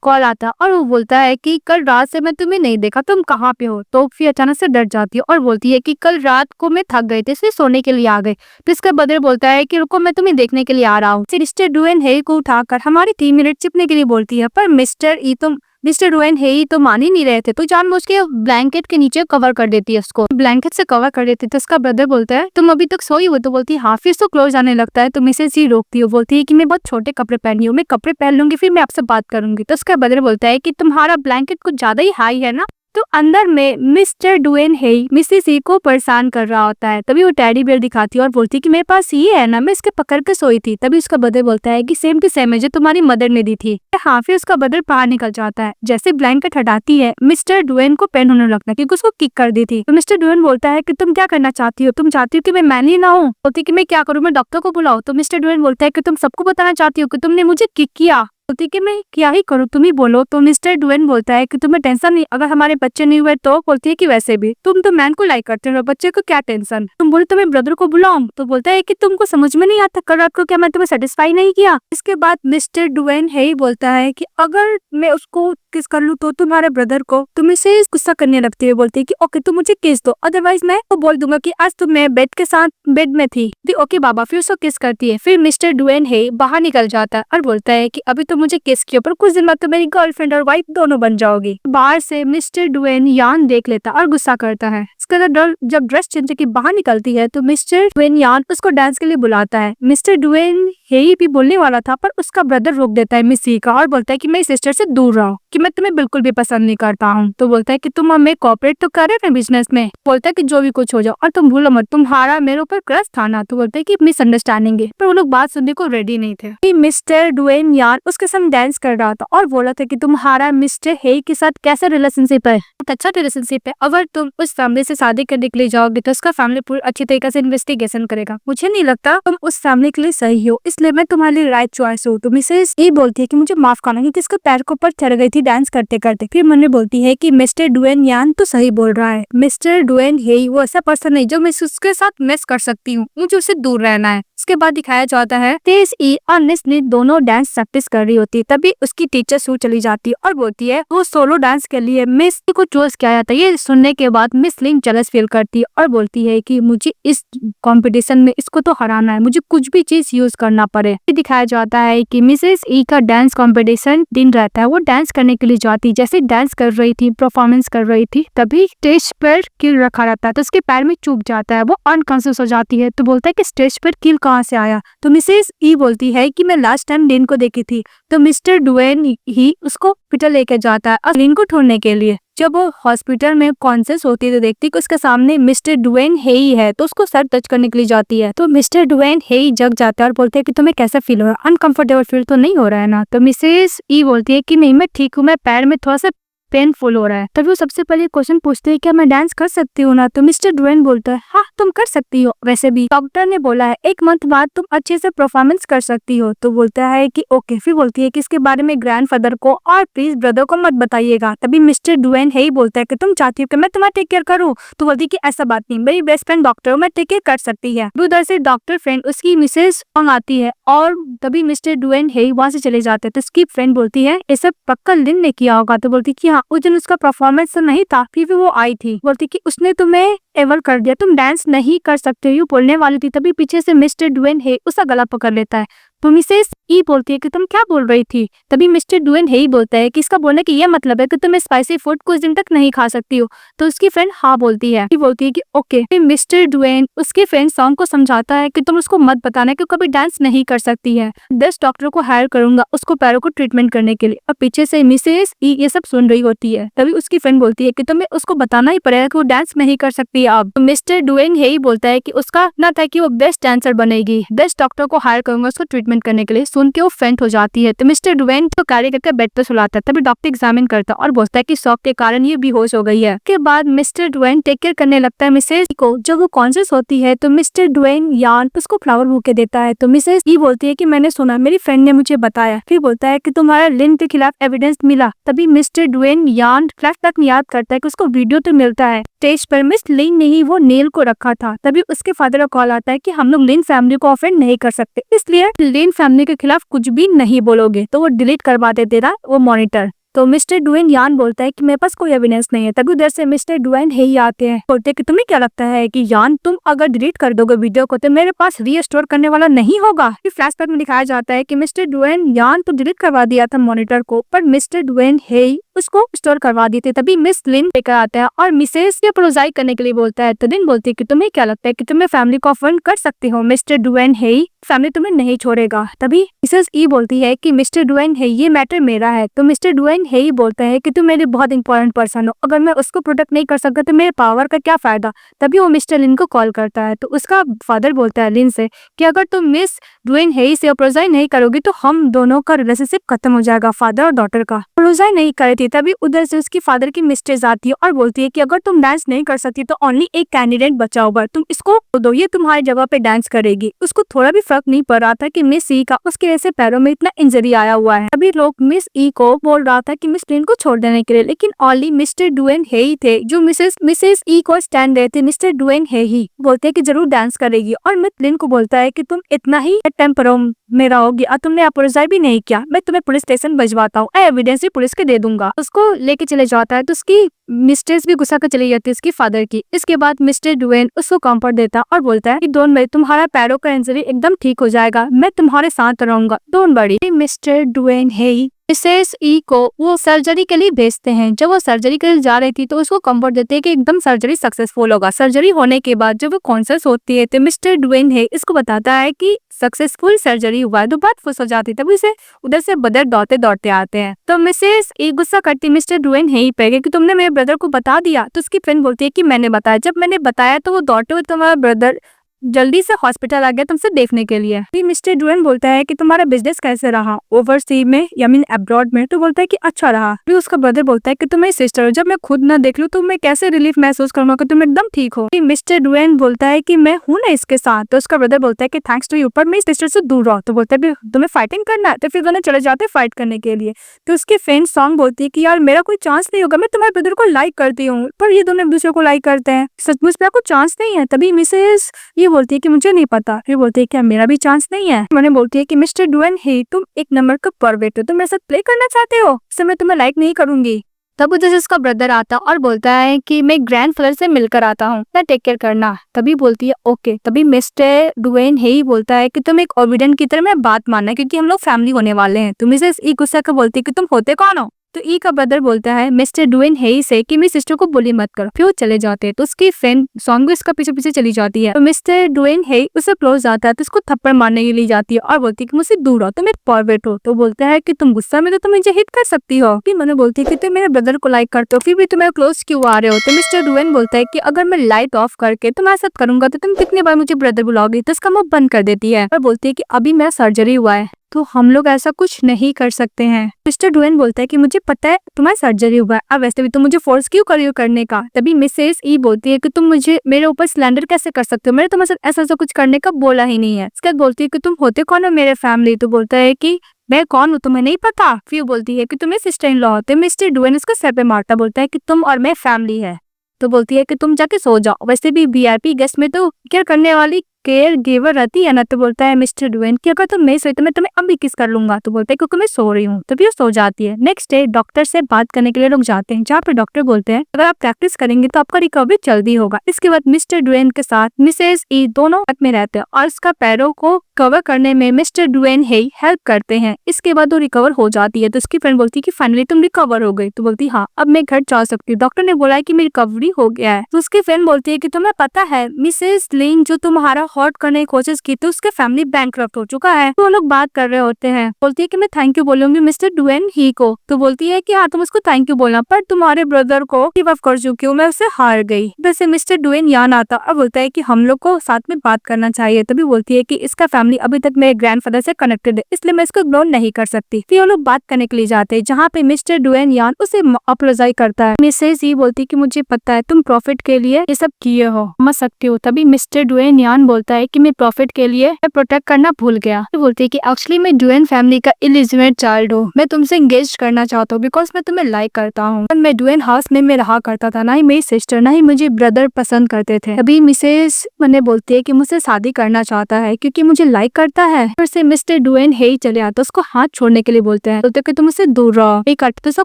कॉल आता और वो बोलता है कि कल रात से मैं तुम्हें नहीं देखा, तुम कहाँ पे हो। तो फिर अचानक से डर जाती है और बोलती है कि कल रात को मैं थक गई थी इसलिए सोने के लिए आ गई। तो इसका बदर बोलता है कि रुको मैं तुम्हें देखने के लिए आ रहा हूँ। मिस्टर डुएन हेई को उठाकर हमारी 3 मिनट छिपने के लिए बोलती है, पर मिस्टर डुएन हेई तो मान ही नहीं रहे थे, तो जानबूझ के ब्लैंकेट के नीचे कवर कर देती है, उसको ब्लैंकेट से कवर कर देती है। तो उसका ब्रदर बोलता है तुम अभी तक सोई हो, तो बोलती है हाँ। फिर तो क्लोज आने लगता है तो मिसेस जी रोकती है, बोलती है कि मैं बहुत छोटे कपड़े पहनी हूँ, मैं कपड़े पहन लूंगी फिर मैं आपसे बात करूंगी। तो उसका ब्रदर बोलता है कि तुम्हारा ब्लैंकेट कुछ ज्यादा ही हाई है ना। तो अंदर में मिस्टर डुएन हेई मिसेस ई को परेशान कर रहा होता है। तभी वो टेडी बेयर दिखाती है और बोलती है कि मेरे पास ये है ना, मैं इसके पकड़ के सोई थी। तभी उसका ब्रदर बोलता है कि सेम टू सेम है जो तुम्हारी मदर ने दी थी। हाँ। फिर उसका ब्रदर बाहर निकल जाता है। जैसे ब्लैंकेट हटाती है मिस्टर डुएन को पेन होने लगता है क्योंकि उसको किक कर दी थी। तो मिस्टर डुएन बोलता है कि तुम क्या करना चाहती हो, तुम चाहती हो कि मैं मैनली ना हूँ। बोलती कि मैं क्या करूँ, मैं डॉक्टर को बुलाऊं। तो मिस्टर डुएन बोलता है कि तुम सबको बताना चाहती हो कि तुमने मुझे किक किया। बोलती कि मैं क्या ही करूँ, तुम ही बोलो। तो मिस्टर डुएन बोलता है कि तुम्हें टेंशन नहीं, अगर हमारे बच्चे नहीं हुए तो। बोलती है कि वैसे भी तुम तो मैन को लाइक करते हो, बच्चे को क्या टेंशन। तुम बोले तो मैं ब्रदर को बुलाऊं। तो बोलता है कि तुमको समझ में नहीं आता कल रात को क्या मैं तुम्हें सेटिस्फाई नहीं किया। इसके बाद मिस्टर डुएन हेई बोलता है कि अगर मैं उसको किस कर लूँ तो तुम्हारे ब्रदर को, तुम इसे गुस्सा करने लगती है। बोलती है कि ओके तुम मुझे किस दो, अदरवाइज मैं तो बोल दूंगा कि आज तुम मैं बेड के साथ बेड में थी। ओके बाबा। फिर उसको किस करती है। फिर मिस्टर डुएन हेई बाहर निकल जाता है और बोलता है कि अभी तो मुझे किस किया, पर कुछ दिन बाद तो मेरी गर्लफ्रेंड और वाइफ दोनों बन जाओगी। बाहर से मिस्टर डुएन यान देख लेता और गुस्सा करता है। इसके बाद जब ड्रेस चेंज के बाहर निकलती है तो मिस्टर डुएन यान उसको डांस के लिए बुलाता है। मिस्टर डुएन हेई भी बोलने वाला था, पर उसका ब्रदर रोक देता है मिस ई का और बोलता है कि मेरी सिस्टर से दूर रहो, कि मैं तुम्हें बिल्कुल भी पसंद नहीं करता हूँ। तो बोलता है कि तुम हमें कॉपरेट तो कर रहे थे बिजनेस में। बोलता है कि जो भी कुछ हो जाओ, और तुम भूलो मत तुम्हारा मेरे ऊपर क्रश था ना। तो बोलता है कि मिसअंडरस्टैंडिंग है, पर वो लोग बात सुनने को रेडी नहीं थे। मिस्टर डुएन यान उसके साथ डांस कर रहा था और बोला था कि तुम्हारा मिस्टर हेई के साथ कैसा रिलेशनशिप है, अच्छा रिलेशनशिप है। अगर तुम उस फैमिली से शादी करने के लिए जाओगे तो उसका फैमिली पूरी अच्छी तरीके से इन्वेस्टिगेशन करेगा। मुझे नहीं लगता तुम उस फैमिली के लिए सही हो, इसलिए मैं तुम्हारे लिए राइट चॉइस हूँ। तो मिसेस ई बोलती है कि मुझे माफ करना, क्योंकि इसके पैर के ऊपर चढ़ गई थी डांस करते करते। फिर मैंने बोलती है कि मिस्टर डुएन यान तो सही बोल रहा है, मिस्टर डुएन हेई वो ऐसा पर्सन नहीं जो मैं उसके साथ मिस कर सकती हूँ, मुझे उससे दूर रहना है। उसके बाद दिखाया जाता है तेज ई और निस्ली दोनों डांस प्रैक्टिस कर रही होती है। तभी उसकी टीचर सू चली जाती है और बोलती है वो सोलो डांस के लिए मिस को चूज किया जाता है। ये सुनने के बाद मिस लिन जेलस फील करती है और बोलती है कि मुझे इस कंपटीशन में इसको तो हराना है, मुझे कुछ भी चीज यूज करना पड़े। दिखाया जाता है कि मिसेस ई का डांस कंपटीशन दिन रहता है, वो डांस करने के लिए जाती। जैसे डांस कर रही थी, परफॉर्मेंस कर रही थी, तभी स्टेज पर कील रखा रहता है तो उसके पैर में चुभ जाता है, वो अनकॉन्शियस हो जाती है। तो बोलता है कि स्टेज पर कील कहाँ से आया। तो मिसेस ई बोलती है कि मैं लास्ट टाइम लिन को देखी थी। तो मिस्टर डुएन ही उसको हॉस्पिटल लेके जाता है लिन को ढूंढने के लिए। जब वो हॉस्पिटल में कॉन्शियस होती है तो देखती है कि उसके सामने मिस्टर डुएन हेई है, तो उसको सर टच करने के लिए जाती है। तो मिस्टर डुएन हेई जग जाता है और बोलते हैं कि तुम्हें कैसा फील हो रहा है, अनकंफर्टेबल फील तो नहीं हो रहा है ना। तो मिसेस ई बोलती है कि नहीं मैं ठीक हूँ, मैं पैर में थोड़ा सा पेनफुल हो रहा है। तभी वो सबसे पहले क्वेश्चन पूछते हैं क्या मैं डांस कर सकती हूँ ना। तो मिस्टर डुएन बोलता है हाँ तुम कर सकती हो, वैसे भी डॉक्टर ने बोला है 1 मंथ बाद तुम अच्छे से परफॉर्मेंस कर सकती हो। तो बोलता है कि ओके। फिर बोलती है कि इसके बारे में ग्रैंडफादर को और प्लीज ब्रदर को मत बताइएगा। तभी मिस्टर डुएन हेई बोलता है कि तुम चाहती हो कि मैं तुम्हारा टेक केयर करूँ। तो बोलती है कि ऐसा बात नहीं, मेरी बेस्ट फ्रेंड डॉक्टर मैं टेक केयर कर सकती है। उधर से डॉक्टर फ्रेंड उसकी मिसेस आती है और तभी मिस्टर डुएन हेई वहाँ से चले जाते हैं। तो उसकी फ्रेंड बोलती है ये सब पक्का लिन ने किया होगा। तो बोलती कि हाँ उस दिन उसका परफॉर्मेंस तो नहीं था, फिर भी वो आई थी। बोलती कि उसने तुम्हें एवर कर दिया, तुम डांस नहीं कर सकते हो बोलने वाली थी। तभी पीछे से मिस्टर डुएन हेई उसका गला पकड़ लेता है। तो मिसेस ई बोलती है कि तुम क्या बोल रही थी। तभी मिस्टर डुएन हेई बोलता है कि इसका बोलने का ये मतलब है कि तुम स्पाइसी फूड कुछ दिन तक नहीं खा सकती हो। तो उसकी फ्रेंड हाँ बोलती है। बोलती है कि ओके। फिर मिस्टर डुएन उसके फ्रेंड सॉन्ग को समझाता है कि तुम उसको मत बताना कि कभी डांस नहीं कर सकती है, 10 डॉक्टर को हायर करूंगा उसको पैरों को ट्रीटमेंट करने के लिए। और पीछे से मिसेस ई ये सब सुन रही होती है। तभी उसकी फ्रेंड बोलती है कि तुम्हें उसको बताना ही पड़ेगा कि वो डांस नहीं कर सकती अब। तो मिस्टर डुएन हेई बोलता है कि उसका ना था कि वो बेस्ट डांसर बनेगी, 10 डॉक्टर को हायर करूंगा उसको ट्रीटमेंट करने के लिए। सुन के वो फेंट हो जाती है। तो मिस्टर डुएन तो कार्य करके बेड पर सुलाता है। तभी डॉक्टर एग्जामिन करता और बोलता है कि शॉक के कारण ये बेहोश हो गई है। के बाद मिस्टर डुएन टेक केयर करने लगता है मिसेस को। जब वो कॉन्शियस होती है तो मिस्टर डुएन यान उसको फ्लावर बुके देता है। तो मिसेस ई बोलती है कि मैंने सुना, मेरी फ्रेंड ने मुझे बताया। फिर बोलता है कि तुम्हारा लिन के खिलाफ एविडेंस मिला। तभी मिस्टर डुएन यान फ्लैशबैक में याद करता है कि उसको वीडियो तो मिलता है स्टेज पर मिस लिन ने ही वो नेल को रखा था। तभी उसके फादर का कॉल आता है कि हम लोग लिन फैमिली को ऑफेंड नहीं कर सकते, इसलिए लिन फैमिली के खिलाफ कुछ भी नहीं बोलोगे। तो वो डिलीट करवा देते था वो मॉनिटर। तो मिस्टर डुएन यान बोलता है कि मेरे पास कोई एविडेंस नहीं है। तभी उधर से मिस्टर डुएन हेई आते हैं, बोलते हैं कि तुम्हें क्या लगता है कि यान तुम अगर डिलीट कर दोगे वीडियो को तो मेरे पास रीस्टोर करने वाला नहीं होगा। फिर फ्लैशबैक में दिखाया जाता है कि मिस्टर डुएन यान तो डिलीट करवा दिया था मॉनिटर को, पर मिस्टर डुएन हेई उसको स्टोर करवा दी थी। तभी मिस लिन लेकर आता है और मिसेस के अप्रोजाइज करने के लिए बोलता है। तो लिन बोलती है कि तुम्हें क्या लगता है कि तुम्हें फैमिली को ऑफेंड कर सकते हो, मिस्टर डुएन हेई फैमिली तुम्हें नहीं छोड़ेगा। तभी मिसेस ई बोलती है कि मिस्टर डुएन हेई ये मैटर मेरा है। तो मिस्टर डुएन हेई बोलता है कि तुम मेरे बहुत इंपॉर्टेंट पर्सन हो, अगर मैं उसको प्रोटेक्ट नहीं कर सकता तो मेरे पावर का क्या फायदा। तभी वो मिस्टर लिन को कॉल करता है। तो उसका फादर बोलता है लिन से कि अगर तुम मिस डुएन हेई से अप्रोजाइज नहीं करोगी तो हम दोनों का रिलेशनशिप खत्म हो जाएगा, फादर और डॉटर का। अप्रोजाइज नहीं करे थी। तभी उधर से उसकी फादर की मिस्टेज आती है और बोलती है कि अगर तुम डांस नहीं कर सकती तो ओनली एक कैंडिडेट बचा होगा, तुम इसको दो, ये तुम्हारी जगह पे डांस करेगी। उसको थोड़ा भी फर्क नहीं पड़ रहा था कि मिस ई का उसके ऐसे पैरों में इतना इंजरी आया हुआ है। अभी लोग मिस ई को बोल रहा था कि मिस लिन को छोड़ देने के लिए, लेकिन ओनली मिस्टर डुएन हेई थे जो मिसेस ई को स्टैंड रहे थे। मिस्टर डुएन हेई बोलते हैं कि जरूर डांस करेगी और मिस लिन को बोलता है कि तुम इतना ही टेम्परो मेरा होगी और तुमने अप्रोजाइज भी नहीं किया, मैं तुम्हें पुलिस स्टेशन भिजवाता हूँ, एविडेंस भी पुलिस के दे दूंगा। उसको लेके चले जाता है तो उसकी मिस्टेस भी गुस्सा कर चली जाती है उसकी फादर की। इसके बाद मिस्टर डुएन उसको कंफर्ट देता और बोलता है कि डोंट वरी, तुम्हारा पैरों का इंजरी एकदम ठीक हो जाएगा, मैं तुम्हारे साथ रहूंगा, डोंट वरी। मिस्टर डुएन हेई मिसेस ई को वो सर्जरी के लिए भेजते हैं। जब वो सर्जरी के लिए जा रही थी तो उसको कंफर्ट देते हैं कि एकदम सर्जरी सक्सेसफुल होगा। सर्जरी होने के बाद जब वो कॉन्शियस होती है तो मिस्टर ड्वेन है इसको बताता है कि सक्सेसफुल सर्जरी हुआ है। तो बात फुस हो जाती है। तभी उसे उधर से ब्रदर दौड़ते दौड़ते आते हैं। तो मिसेस ई गुस्सा करती मिस्टर ड्वेन है ही पे कि तुमने मेरे ब्रदर को बता दिया। तो उसकी फ्रेंड बोलती है कि मैंने बताया। जब मैंने बताया तो वो दौड़ते हुए तुम्हारा ब्रदर जल्दी से हॉस्पिटल आ गया तुमसे देखने के लिए। फिर मिस्टर ड्वेन बोलता है कि तुम्हारा बिजनेस कैसे रहा ओवरसीज में या मीन अब्रॉड में। तो बोलता है कि अच्छा रहा। फिर उसका ब्रदर बोलता है कि तुम मेरी सिस्टर हो। जब मैं खुद ना देख लूं तो मैं कैसे रिलीफ महसूस करूंगा कि तुम एकदम ठीक हो। फिर मिस्टर ड्वेन बोलता है कि मैं हूं ना इसके साथ। तो उसका ब्रदर बोलता है कि थैंक्स टू यू पर मेरी सिस्टर से दूर रहो। तो बोलता है तुम्हें फाइटिंग करना है। तो फिर दोनों चले जाते हैं फाइट करने के लिए। तो उसकी फ्रेंड सॉन्ग बोलती है कि यार मेरा कोई चांस नहीं होगा। मैं तुम्हारे ब्रदर को लाइक करती हूँ पर ये दोनों एक दूसरे को लाइक करते हैं। सचमुच में कोई चांस नहीं है। तभी मिसेस ये बोलती है कि मुझे नहीं पता। फिर बोलती है क्या मेरा भी चांस नहीं है। मैंने बोलती है कि मिस्टर ड्वेन हे तुम एक नंबर का परवेट हो। तुम मेरे साथ प्ले करना चाहते हो इससे मैं तुम्हें लाइक नहीं करूंगी। तब उधर से उसका ब्रदर आता और बोलता है कि मैं ग्रैंडफादर से मिलकर आता हूँ ना टेक केयर करना। तभी बोलती है ओके। तभी मिस्टर ड्वेन हे ही बोलता है कि तुम एक ओबिडेंट की तरह मैं बात मानना क्योंकि हम लोग फैमिली होने वाले हैं। तुम इसे ई गुस्सा कर बोलती है कि तुम होते कौन हो। तो ई का ब्रदर बोलता है मिस्टर ड्वेन हेई से कि मेरी सिस्टर को बुली मत करो। फिर वो चले जाते हैं। तो उसकी फ्रेंड सॉन्ग भी उसका पीछे पीछे चली जाती है। तो मिस्टर ड्वेन हेई उससे क्लोज जाता है तो उसको थप्पड़ मारने के लिए जाती है और बोलती है कि मुझसे दूर हो तुम एक परवेट हो। तो बोलता है कि तुम गुस्सा में तो तुम मुझे हिट कर सकती हो। फिर मैंने बोलती है कि तुम मेरे ब्रदर को लाइक करते हो फिर भी तुम्हें क्लोज क्यों आ रहे हो। तो मिस्टर ड्वेन बोलता है कि अगर मैं लाइट ऑफ करके तुम्हारे साथ करूंगा तो तुम कितनी बार मुझे ब्रदर बुलाओगी। तो उसका मुंह बंद कर देती है और बोलती है कि अभी मेरा सर्जरी हुआ है तो हम लोग ऐसा कुछ नहीं कर सकते हैं। मिस्टर ड्वेन बोलता है कि मुझे पता है तुम्हारा सर्जरी हुआ है अब वैसे भी तुम मुझे फोर्स क्यों कर रही हो करने का। तभी मिसेस ई बोलती है कि तुम मुझे मेरे ऊपर स्लैंडर कैसे कर सकते हो। मैंने तुम्हारे साथ ऐसा कुछ करने का बोला ही नहीं है। इसके बाद बोलती है कि तुम होते कौन हो मेरे फैमिली। तो बोलता है कि मैं कौन हूँ तुम्हें नहीं पता। फिर बोलती है कि तुम्हें सिस्टर इन लॉ होते। मिस्टर ड्वेन उसको सर पे मारता बोलता है कि तुम और मैं फैमिली है। तो बोलती है कि तुम जाके सो जाओ वैसे भी वीआईपी गेस्ट में तो केयर करने वाली केयर गिवर रहती है ना। तो बोलता है मिस्टर ड्वेन कि अगर तुम नहीं सोई तो मैं तुम्हें अब भी किस कर लूंगा। तो बोलते है क्योंकि मैं सो रही हूँ। तभी वो सो जाती है। नेक्स्ट डे डॉक्टर से बात करने के लिए लोग जाते हैं जहाँ पे डॉक्टर बोलते हैं अगर आप प्रैक्टिस करेंगे तो आपका रिकवरी जल्दी होगा। इसके बाद मिस्टर ड्वेन के साथ मिसेस ई दोनों में रहते हैं और उसका पैरों को कवर करने में मिस्टर ड्वेन ही हेल्प करते हैं। इसके बाद वो रिकवर हो जाती है। तो उसकी फ्रेंड बोलती है कि फाइनली तुम रिकवर हो गई। तो बोलती हाँ अब मैं घर जा सकती हूँ डॉक्टर ने बोला है कि मेरी रिकवरी हो गया है। तो उसकी फ्रेंड बोलती है कि तुम्हें पता है मिसेस लिन जो तुम्हारा हॉट करने की कोशिश की थी उसके फैमिली बैंकरप्ट हो चुका है। तो वो लोग बात कर रहे होते हैं। बोलती है कि मैं थैंक यू बोलूंगी मिस्टर ड्वेन ही को। तो बोलती है कि हाँ तुम उसको थैंक यू बोलना पर तुम्हारे ब्रदर को गिव अप कर चुकी हूँ मैं उससे हार गई। वैसे मिस्टर ड्वेन यान आता और बोलता है कि हम लोग को साथ में बात करना चाहिए। तभी बोलती है कि इसका फैमिली अभी तक मेरे ग्रैंडफादर से कनेक्टेड है इसलिए मैं इसको इग्नोर नहीं कर सकती। फिर वो लोग बात करने के लिए जाते हैं जहाँ पे मिस्टर ड्वेन यान उसे अपोलोजाइज करता है। मिसेस ई बोलती है कि मुझे पता है तुम प्रॉफिट के लिए ये सब किए हो समझ सकती हो। तभी मिस्टर ड्वेन यान बोलता है कि मैं प्रॉफिट के लिए प्रोटेक्ट करना भूल गया। तो बोलती है कि एक्चुअली मैं ड्वेन फैमिली का इलिजिमेट चाइल्ड हूँ। मैं तुमसे एंगेज करना चाहता हूँ बिकॉज मैं तुम्हें लाइक करता हूँ। मैं ड्वेन हाउस में मैं रहा करता था ना ही मेरी सिस्टर ना ही मुझे ब्रदर पसंद करते थे। अभी मिसेस मैंने बोलती है कि मुझसे शादी करना चाहता है क्योंकि मुझे लाइक करता है। फिर से मिस्टर ड्वेन ही चले आता उसको हाथ छोड़ने के लिए बोलते हैं। बोलते कि तुम उससे दूर रहो। एक कट तो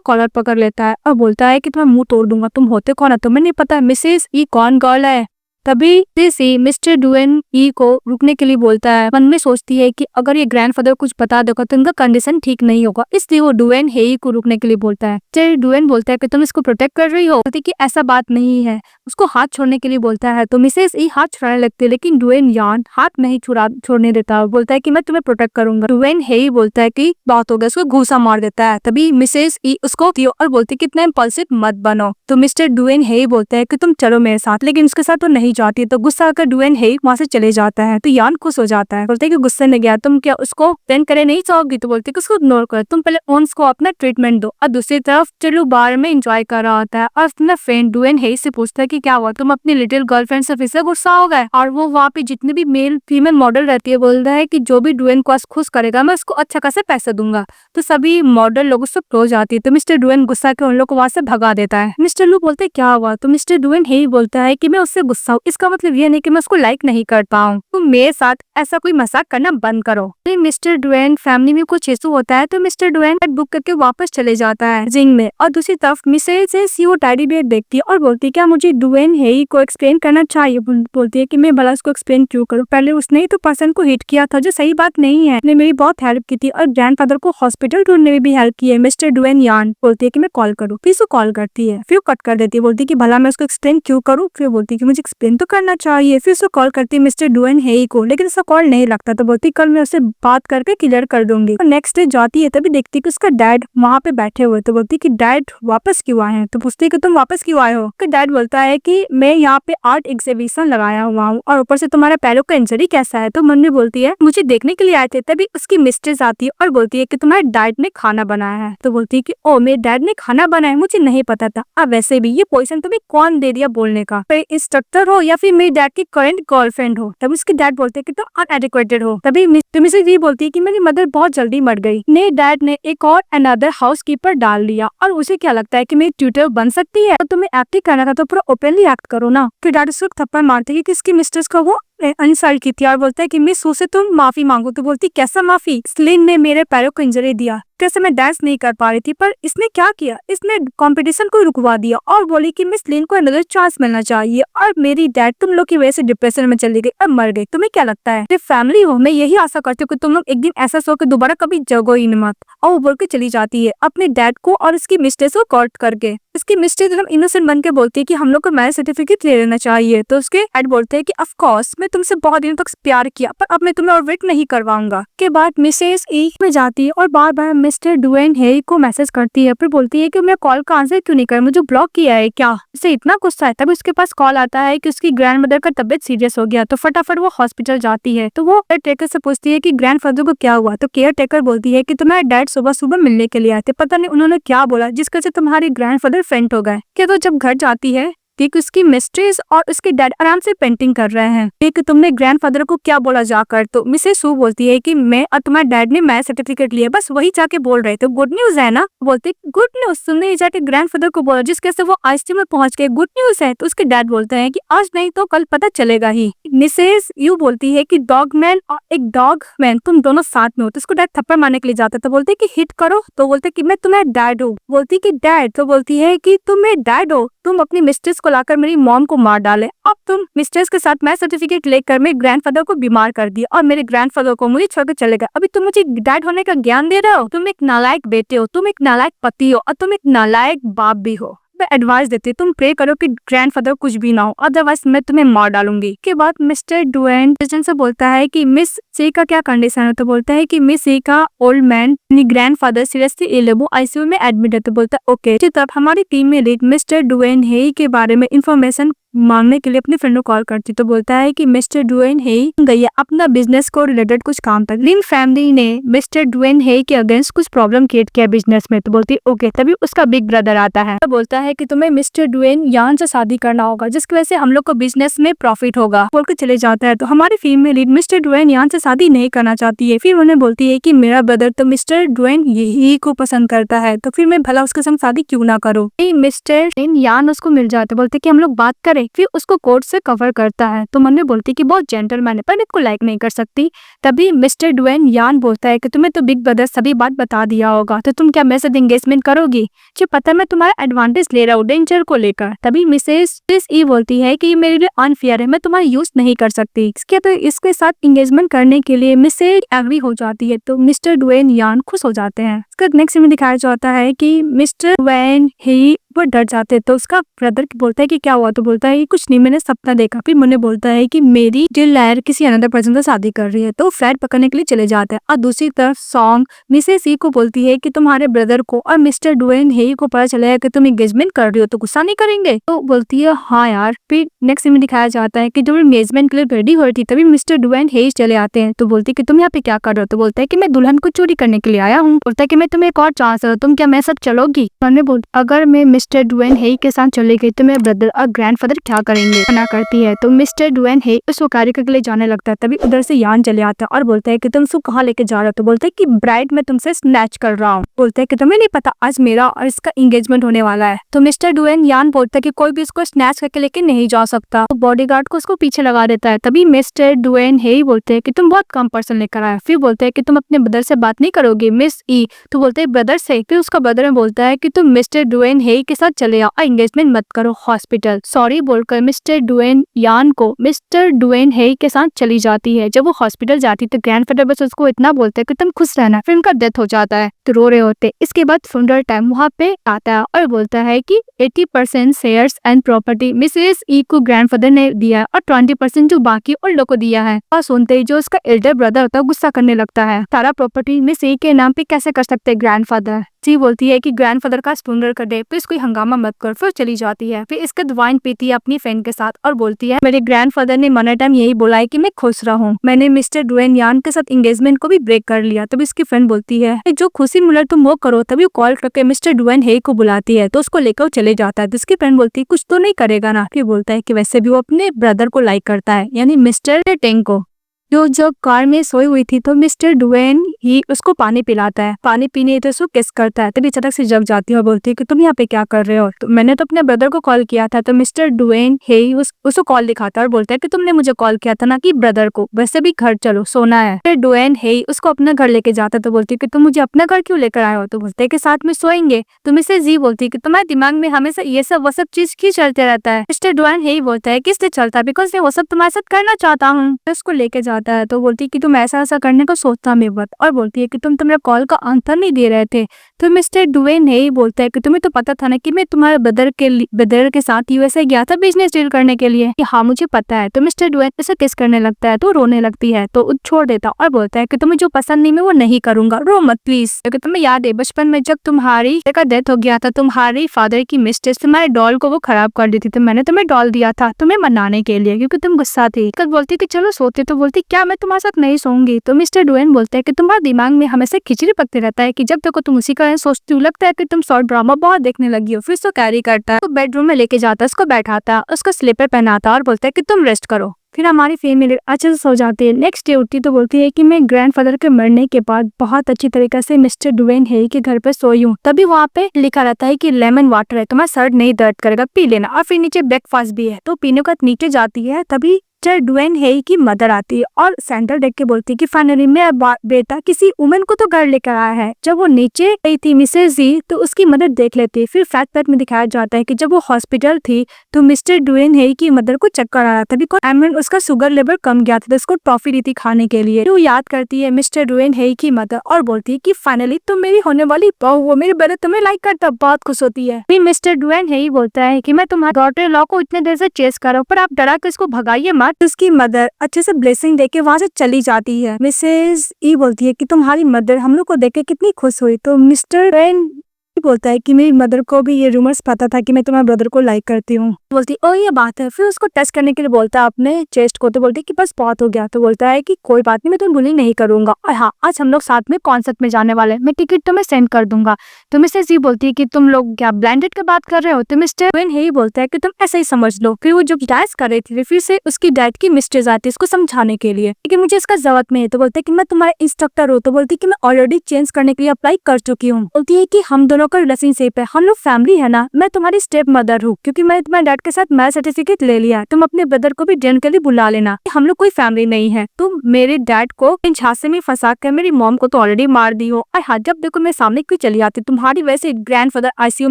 कॉलर पकड़ लेता है और बोलता है कि तुम्हें मुंह तोड़ दूंगा तुम होते कौन है तुम्हें नहीं पता मिसेस ये कौन गर्ल है। तभी से मिस्टर ड्वेन ई को रुकने के लिए बोलता है। मन में सोचती है कि अगर ये ग्रैंडफादर कुछ बता देगा तो इनका कंडीशन ठीक नहीं होगा इसलिए वो ड्वेन हेई को रुकने के लिए बोलता है। फिर ड्वेन बोलता है कि तुम इसको प्रोटेक्ट कर रही हो। बोलती कि ऐसा बात नहीं है। उसको हाथ छोड़ने के लिए बोलता है तो मिसेस ई हाथ छुड़ाने लगती है लेकिन ड्वेन यान हाथ नहीं छोड़ने देता। बोलता है कि मैं तुम्हें प्रोटेक्ट करूंगा। ड्वेन हेई बोलता है कि बात हो गया उसको घूसा मार देता है। तभी मिसेस ई उसको और बोलती है कि इतना इम्पल्सिव मत बनो। तो मिस्टर ड्वेन हेई बोलता है कि तुम चलो मेरे साथ लेकिन उसके साथ वो नहीं जाती। तो गुस्सा आकर ड्वेन हेई वहाँ से चले जाता है। तो यान खुश हो जाता है। बोलते है कि गुस्से में गया तुम क्या उसको प्लान करे नहीं चाहोगी। तो बोलते कि उसको इग्नोर कर तुम पहले ओन्स को अपना ट्रीटमेंट दो। और दूसरी तरफ चलो बार में एंजॉय कर रहा होता है और अपना फ्रेंड ड्वेन हेई से पूछता है कि क्या हुआ तुम अपनी लिटिल गर्लफ्रेंड से फिर से गुस्सा हो गए। और वो वहाँ पे जितने भी मेल फीमेल मॉडल रहती है बोलता है कि जो भी ड्वेन को खुश करेगा मैं उसको अच्छा खासा पैसा दूंगा। तो सभी मॉडल लोग उससे क्लोज आती है। तो मिस्टर ड्वेन गुस्सा के उन लोग को वहाँ से भगा देता है। मिस्टर लू बोलते क्या हुआ। तो मिस्टर ड्वेन हेई बोलता है कि मैं उससे गुस्सा हूँ इसका मतलब ये नहीं कि मैं उसको लाइक नहीं करता हूँ। तुम मेरे साथ ऐसा कोई मजाक करना बंद करो। मिस्टर डुएन फैमिली में कुछ इशू होता है तो मिस्टर डुएन बुक करके वापस चले जाता है जिंग में। और दूसरी तरफ मिसेस सीओ टेडी बेयर देखती है और बोलती है क्या मुझे डुएन हेई को एक्सप्लेन करना चाहिए। बोलती है कि मैं भला उसको एक्सप्लेन क्यों करूँ, पहले उसने ही तो पर्सन को हिट किया था जो सही बात नहीं है। उसने मेरी बहुत हेल्प की थी और ग्रैंडफादर को हॉस्पिटल ढूंढने में भी हेल्प की है। मिस्टर डुएन यान बोलती है कि मैं कॉल करूँ, फिर उसको कॉल करती है, फिर कट कर देती है, बोलती है कि भला मैं उसको एक्सप्लेन क्यों करूँ। फिर बोलती है कि मुझे एक्सप्लेन तो करना चाहिए। फिर उसको कॉल करती है मिस्टर डुएन हेई को, लेकिन उसका कॉल नहीं लगता तो बोलती कल मैं उससे बात करके क्लियर कर दूंगी। नेक्स्ट डे जाती है तभी देखती है कि उसका डैड वहाँ पे बैठे हुए। तो बोलती कि डैड वापस क्यों आए हैं। तो पूछती है कि तुम वापस क्यों आए हो। डैड बोलता है कि मैं यहाँ पे आर्ट एग्जीबिशन लगाया हुआ हूँ और ऊपर से तुम्हारे पैरों का इंजरी कैसा है। तो मम्मी बोलती है मुझे देखने के लिए आए थे। तभी उसकी मिस्ट्रेस आती है और बोलती है कि तुम्हारे डैड ने खाना बनाया है। तो बोलती है कि ओ मेरे डैड ने खाना बनाया, मुझे नहीं पता था। अब वैसे भी ये पोजीशन तुम्हें कौन दे दिया बोलने का, इंस्ट्रक्टर हो या फिर मेरे डैड की करंट गर्लफ्रेंड हो। तभी उसके डैड बोलते हैं कि तुम अनएडुकेटेड हो। तभी मिसेस ये बोलती है कि मेरी मदर बहुत जल्दी मर गई। मेरे डैड ने एक और अनदर हाउसकीपर डाल दिया और उसे क्या लगता है कि मेरी ट्यूटर बन सकती है। तो तुम्हें एक्टिंग करना था तो पूरा ओपनली एक्ट करो ना। फिर डैड उसको थप्पड़ मारते हैं कि किसकी मिस्ट्रेस को वो इंसल्ट की थी और बोलता है कि मिस सू से तुम माफी मांगो। तो बोलती कैसा माफी, स्लिन ने मेरे पैरों को इंजरी दिया, कैसे मैं डांस नहीं कर पा रही थी, पर इसने क्या किया, इसने कंपटीशन को रुकवा दिया और बोली कि मिस लिन को अनदर चांस मिलना चाहिए। और मेरी डैड तुम लोग की वजह से डिप्रेशन में चली गई और मर गई। तुम्हें क्या लगता है जब फैमिली हो, मैं यही आशा करती हूँ कि तुम लोग एक दिन ऐसा सो के दोबारा कभी जगो ही मत। और वो बोल के चली जाती है अपने डैड को और उसकी मिस्टेस को कॉर्ट करके। इसकी मिस्टेस एकदम इनोसेंट बन के बोलती है कि हम लोग को मैरिज सर्टिफिकेट ले लेना चाहिए। तो उसके डैड बोलते हैं कि ऑफ कोर्स मैं तुमसे बहुत दिनों तक प्यार किया, पर अब मैं तुम्हें और वेट नहीं करवाऊंगा। के बाद मिसेस ई में जाती है और बार बार मिस्टर डुएन हेई को मैसेज करती है, फिर बोलती है कि मैं कॉल का आंसर क्यों नहीं कर, मुझे ब्लॉक किया है क्या। इसे इतना गुस्सा है। तभी उसके पास कॉल आता है कि उसकी ग्रैंडमदर का तबियत सीरियस हो गया। तो फटाफट वो हॉस्पिटल जाती है। तो वो केयर टेकर से पूछती है कि ग्रैंडफादर को क्या हुआ। तो केयर टेकर बोलती है कि तुम्हारे डैड सुबह सुबह मिलने के लिए आए थे, पता नहीं उन्होंने क्या बोला जिसके से तुम्हारे ग्रैंडफादर फेंट हो गए। क्या तो जब घर जाती है कि उसकी मिस्ट्रेस और उसके डैड आराम से पेंटिंग कर रहे हैं कि तुमने ग्रैंडफादर को क्या बोला जाकर। तो मिसेस सू बोलती है कि मैं और तुम्हारे डैड ने मैरिज सर्टिफिकेट लिया, बस वही जाके बोल रहे थे, गुड न्यूज है ना। बोलते गुड न्यूज, तुमने जाके ग्रैंडफादर को बोला जिसके से वो आईसीयू में पहुंच गए, गुड न्यूज है। तो उसके डैड बोलते हैं कि आज नहीं तो कल पता चलेगा ही। मिसेस यू बोलती है कि डॉगमैन और एक डॉगमैन तुम दोनों साथ में हो। तो उसको डैड थप्पड़ मारने के लिए जाता है। तो बोलते कि हिट करो। तो बोलते कि मैं तुम्हारा डैड हूँ। बोलती कि डैड। तो बोलती है कि तुम मेरे डैड हो, तुम अपनी मिस्ट्रेस को लाकर मेरी मॉम को मार डाले। अब तुम मिस्ट्रेस के साथ मैरिज सर्टिफिकेट लेकर मेरे ग्रैंडफादर को बीमार कर दिया और मेरे ग्रैंडफादर को मुझे छोड़कर चले गए। अभी तुम मुझे डैड होने का ज्ञान दे रहे हो। तुम एक नालायक बेटे हो, तुम एक नालायक पति हो और तुम एक नालायक बाप भी हो। मैं एडवाइस देती हूँ तुम प्रे करो कि ग्रैंडफादर कुछ भी ना हो, अदरवाइज मैं तुम्हें मार डालूंगी। के बाद मिस्टर डुएन से बोलता है कि मिस सी का क्या कंडीशन है। तो बोलता है कि मिस सी का old man grandfather seriously ill है, वो आईसीयू में एडमिट है। तो बोलता है ओके। तब हमारी टीम में लीड मिस्टर डुएन हेई के बारे में इंफॉर्मेशन मांगने के लिए अपने फ्रेंड को कॉल करती। तो बोलता है कि मिस्टर डुएन हेई गई है अपना बिजनेस को रिलेटेड कुछ काम तक। लिन फैमिली ने मिस्टर डुएन हेई के अगेंस्ट कुछ प्रॉब्लम क्रिएट किया बिजनेस में। तो बोलती है ओके। तभी उसका बिग ब्रदर आता है। तो बोलता है कि तुम्हें मिस्टर डुएन यान से शादी करना होगा जिसकी वजह से हम लोग को बिजनेस में प्रॉफिट होगा। बोल के चले जाता है। तो हमारी फीमेल लीड मिस्टर डुएन यान से शादी नहीं करना चाहती है। फिर उन्हें बोलती है कि मेरा ब्रदर तो मिस्टर डुएन यही को पसंद करता है, तो फिर मैं भला उसके संग शादी क्यों ना करूँ। मिस्टर यान उसको मिल जाते, बोलते कि हम लोग बात करें। फिर उसको कोर्ट से कवर करता है। तो मन में बोलती कि बहुत जेंटलमैन है पर इसको लाइक नहीं कर सकती। तभी मिस्टर डुएन यान बोलता है कि तुम्हें तो बिग ब्रदर सभी बात बता दिया होगा, तो तुम क्या मेरे साथ एंगेजमेंट करोगी। जो पता है मैं तुम्हारा एडवांटेज ले रहा हूँ डेंजर को लेकर। तभी मिसेस ई बोलती है कि मेरे लिए अनफेयर है, मैं तुम्हारा यूज नहीं कर सकती। इसके साथ एंगेजमेंट करने के लिए मिसेस एग्री हो जाती है। तो मिस्टर डुएन यान खुश हो जाते हैं। इसका नेक्स्ट में दिखाया जाता है कि मिस्टर डुएन ही वो डर जाते हैं। तो उसका ब्रदर बोलता है कि क्या हुआ। तो बोलता है कि कुछ नहीं, मैंने सपना देखा। फिर मुन्ने बोलता है कि मेरी दिल लायर किसी अनदर पर्सन से शादी कर रही है। तो फ्लैट पकड़ने के लिए चले जाते हैं। और दूसरी तरफ सॉन्ग मिसेस ई को बोलती है कि तुम्हारे ब्रदर को और मिस्टर डुएन हेई को पता चला है कि तुम एंगेजमेंट कर रही हो, तो गुस्सा नहीं करेंगे। तो बोलती है हाँ यार। फिर नेक्स्ट में दिखाया जाता है कि जब एंगेजमेंट के लिए रेडी हो रही थी तभी मिस्टर डुएन हेई चले आते हैं। तो बोलती है कि तुम यहाँ पे क्या कर रहे हो। तो बोलता है कि मैं दुल्हन को चोरी करने के लिए आया हूँ। बोलता है कि मैं तुम्हें एक और चांस दूं, तुम क्या मेरे साथ चलोगी। बोल अगर मैं मिस्टर डुएन हेई के साथ चले गई तो मेरे ब्रदर और ग्रैंडफादर क्या करेंगे। मना करती है तो मिस्टर डुएन हेई उसको कार्य के लिए जाने लगता है। तभी उधर से यान चले आता है और बोलता है कि तुम उसको कहाँ लेके जा रहे हो। तो बोलता है कि ब्राइड मैं तुमसे स्नैच कर रहा हूँ। बोलता है कि तुम्हें नहीं पता आज मेरा और इसका एंगेजमेंट होने वाला है। तो मिस्टर डुएन यान बोलता है कि कोई भी इसको स्नैच करके लेके नहीं जा सकता। तो बॉडीगार्ड को उसको पीछे लगा देता है। तभी मिस्टर डुएन हेई बोलते हैं कि तुम बहुत कम पर्सन लेकर आए। फिर बोलते हैं कि तुम अपने ब्रदर से बात नहीं करोगे मिस ई। तो बोलते हैं ब्रदर से। फिर उसका ब्रदर में बोलता है कि तुम मिस्टर डुएन हेई के साथ चले आओ और एंगेजमेंट मत करो हॉस्पिटल। सॉरी बोलकर मिस्टर डुएन यान को मिस्टर डुएन हेई के साथ चली जाती है। जब वो हॉस्पिटल जाती तो ग्रैंडफादर बस उसको इतना बोलते हैं कि तुम खुश रहना। फिर उनका डेथ हो जाता है तो रो रहे होते। इसके बाद फ्यूनरल टाइम वहाँ पे आता है और बोलता है कि 80% शेयर्स एंड प्रॉपर्टी मिसेस ई को ग्रैंडफादर ने दिया है और 20% जो बाकी उन लोगों को दिया है। और सुनते ही जो उसका एल्डर ब्रदर होता है गुस्सा करने लगता है। सारा प्रॉपर्टी मिस ई के नाम पे कैसे कर सकते हैं ग्रैंडफादर। जी बोलती है कि ग्रैंडफादर का फ्यूनरल कर दे, प्लीज कोई हंगामा मत कर। फिर चली जाती है। फिर इसके वाइन पीती है अपनी फ्रेंड के साथ और बोलती है मेरे ग्रैंडफादर ने मना टाइम यही बोला है कि मैं खुश रहूं। मैंने मिस्टर डुएन यान के साथ एंगेजमेंट को भी ब्रेक कर लिया। तभी इसकी फ्रेंड बोलती है जो खुशी मिला तुम वो करो। तभी वो कॉल करके मिस्टर डुएन हेई को बुलाती है तो उसको लेकर चले जाता है। तो उसकी फ्रेंड बोलती है कुछ तो नहीं करेगा ना। फिर बोलता है कि वैसे भी वो अपने ब्रदर को लाइक करता है यानी मिस्टर टेंग को। जो कार में सोई हुई थी तो मिस्टर डुएन ही उसको पानी पिलाता है। पानी पीने तो उसको किस करता है। तभी अचानक से जग जाती है और बोलती है कि तुम यहाँ पे क्या कर रहे हो। तो मैंने तो अपने ब्रदर को कॉल किया था। तो मिस्टर डुएन ही उसको कॉल दिखाता है और बोलता है कि तुमने मुझे कॉल किया था ना कि ब्रदर को। वैसे भी घर चलो सोना है। फिर डुएन ही उसको अपना घर लेके जाता है। तो बोलती है कि तुम मुझे अपना घर क्यों लेकर आए हो। तो बोलते है कि साथ में सोएंगे। तो मिसेस जी बोलती है कि तुम्हारे दिमाग में हमेशा ये सब वो सब चीज क्यों चलते रहता है। मिस्टर डुएन ही बोलता है किस लिए चलता है बिकॉज मैं वो सब तुम्हारे साथ करना चाहता हूँ। उसको लेके जाता है तो बोलती है कि तुम ऐसा ऐसा करने को सोचता मैं मत। और बोलती है कि तुम मेरा कॉल का आंसर नहीं दे रहे थे। तो मिस्टर डुएन हेई बोलता है कि तुम्हें तो पता था ना कि मैं तुम्हारे ब्रदर के साथ यूएसए गया था बिजनेस डील करने के लिए। कि हाँ मुझे पता है। तो मिस्टर डुएन उसे किस करने लगता है तो रोने लगती है। तो छोड़ देता और बोलता है कि तुम्हें जो पसंद नहीं मैं वो नहीं करूंगा रो मत प्लीज। क्योंकि तुम्हें याद है बचपन में जब तुम्हारी का डेथ हो गया था तुम्हारी फादर की मिस्टेस तुम्हारे डॉल को वो खराब कर दी थी। तो मैंने तुम्हें डॉल दिया था तुम्हें मनाने के लिए क्योंकि तुम गुस्सा थी। बोलती कि चलो सोते। तो बोलती क्या मैं तुम्हारे साथ नहीं सोऊंगी। तो मिस्टर डुएन बोलता है कि तुम्हारे दिमाग में हमेशा खिचड़ी पकते रहता है कि जब देखो तुम उसी का सोचती हो। लगता है कि तुम शॉर्ट ड्रामा बहुत देखने लगी हो। फिर उसको कैरी करता है तो बेडरूम में लेके जाता है उसको बैठाता है उसको स्लीपर पहनाता है और बोलता है कि तुम रेस्ट करो। फिर हमारी फैमिली अच्छे से सो जाती है। नेक्स्ट डे उठती तो बोलती है कि मैं ग्रैंडफादर के मरने के बाद बहुत अच्छी तरीके से मिस्टर डुएन हेई के घर पे सोई हूँ। तभी वहाँ पे लिखा रहता है कि लेमन वाटर है तुम्हारा सर नहीं दर्द करेगा पी लेना। और फिर नीचे ब्रेकफास्ट भी है। तो पीने के बाद नीचे जाती है तभी डुएन हेई की मदर आती है और सैंडल देख के बोलती है कि फाइनली मेरा बेटा किसी वुमन को तो घर लेकर आया है। जब वो नीचे गई थी मिसेस जी तो उसकी मदर देख लेती है। फिर फ्लैशबैक में दिखाया जाता है कि जब वो हॉस्पिटल थी तो मिस्टर डुएन हेई की मदर को चक्कर आया था बिकॉज उसका शुगर लेवल कम गया था तो उसको टॉफी दी थी खाने के लिए। वो याद करती है मिस्टर डुएन हेई की मदर और बोलती है कि फाइनली तुम मेरी होने वाली बहू हो। मेरे ब्रदर तुम्हें लाइक करता बहुत खुश होती है। फिर मिस्टर डुएन हेई बोलता है कि मैं तुम्हारे डॉटर लॉ को इतने देर से चेस कर रहा हूँ पर आप डरा के इसको भगाइए मत। उसकी मदर अच्छे से ब्लेसिंग देके वहां से चली जाती है। मिसेस ई बोलती है कि तुम्हारी मदर हम लोग को देख के कितनी खुश हुई। तो मिस्टर डुएन बोलता है कि मेरी मदर को भी ये रूमर्स पता था कि मैं तुम्हारे ब्रदर को लाइक करती हूँ। बोलती ओ ये बात है। फिर उसको टेस्ट करने के लिए बोलता है अपने चेस्ट को। तो बोलती है कि बस बहुत हो गया। तो बोलता है कि कोई बात नहीं मैं तुम्हें बुलिंग नहीं करूंगा और हाँ आज हम लोग साथ में कॉन्सर्ट में जाने वाले मैं टिकट तुम्हें सेंड कर दूंगा। तो मिसेस जी बोलती है कि तुम लोग क्या ब्लेंडेड की बात कर रहे हो। तो मिस्टर डुएन हेई बोलता है कि तुम ऐसा ही समझ लो। फिर वो जब डांस कर रही थी फिर से उसकी डैड की मिस्टेज आती है इसको समझाने के लिए कि मुझे इसका जरूरत नहीं है। तो बोलते है कि मैं तुम्हारा इंस्ट्रक्टर हूँ। तो बोलती है कि मैं ऑलरेडी चेंज करने के लिए अप्लाई कर चुकी हूँ। बोलती है कि हम दोनों का रिलेशनशिप है हम लोग फैमिली है ना। मैं तुम्हारी स्टेप मदर हूँ क्योंकि मैं तुम्हारे डैड के साथ मैरिज सर्टिफिकेट ले लिया। तुम अपने ब्रदर को भी डिनर के लिए बुला लेना। हम लोग कोई फैमिली नहीं है। तुम मेरे डैड को इन झांसे में फंसा कर मेरी मॉम को तो ऑलरेडी मार दी हो और हाँ जब देखो मैं सामने क्यों चली आती तुम्हारी वैसे ग्रैंडफादर आईसीयू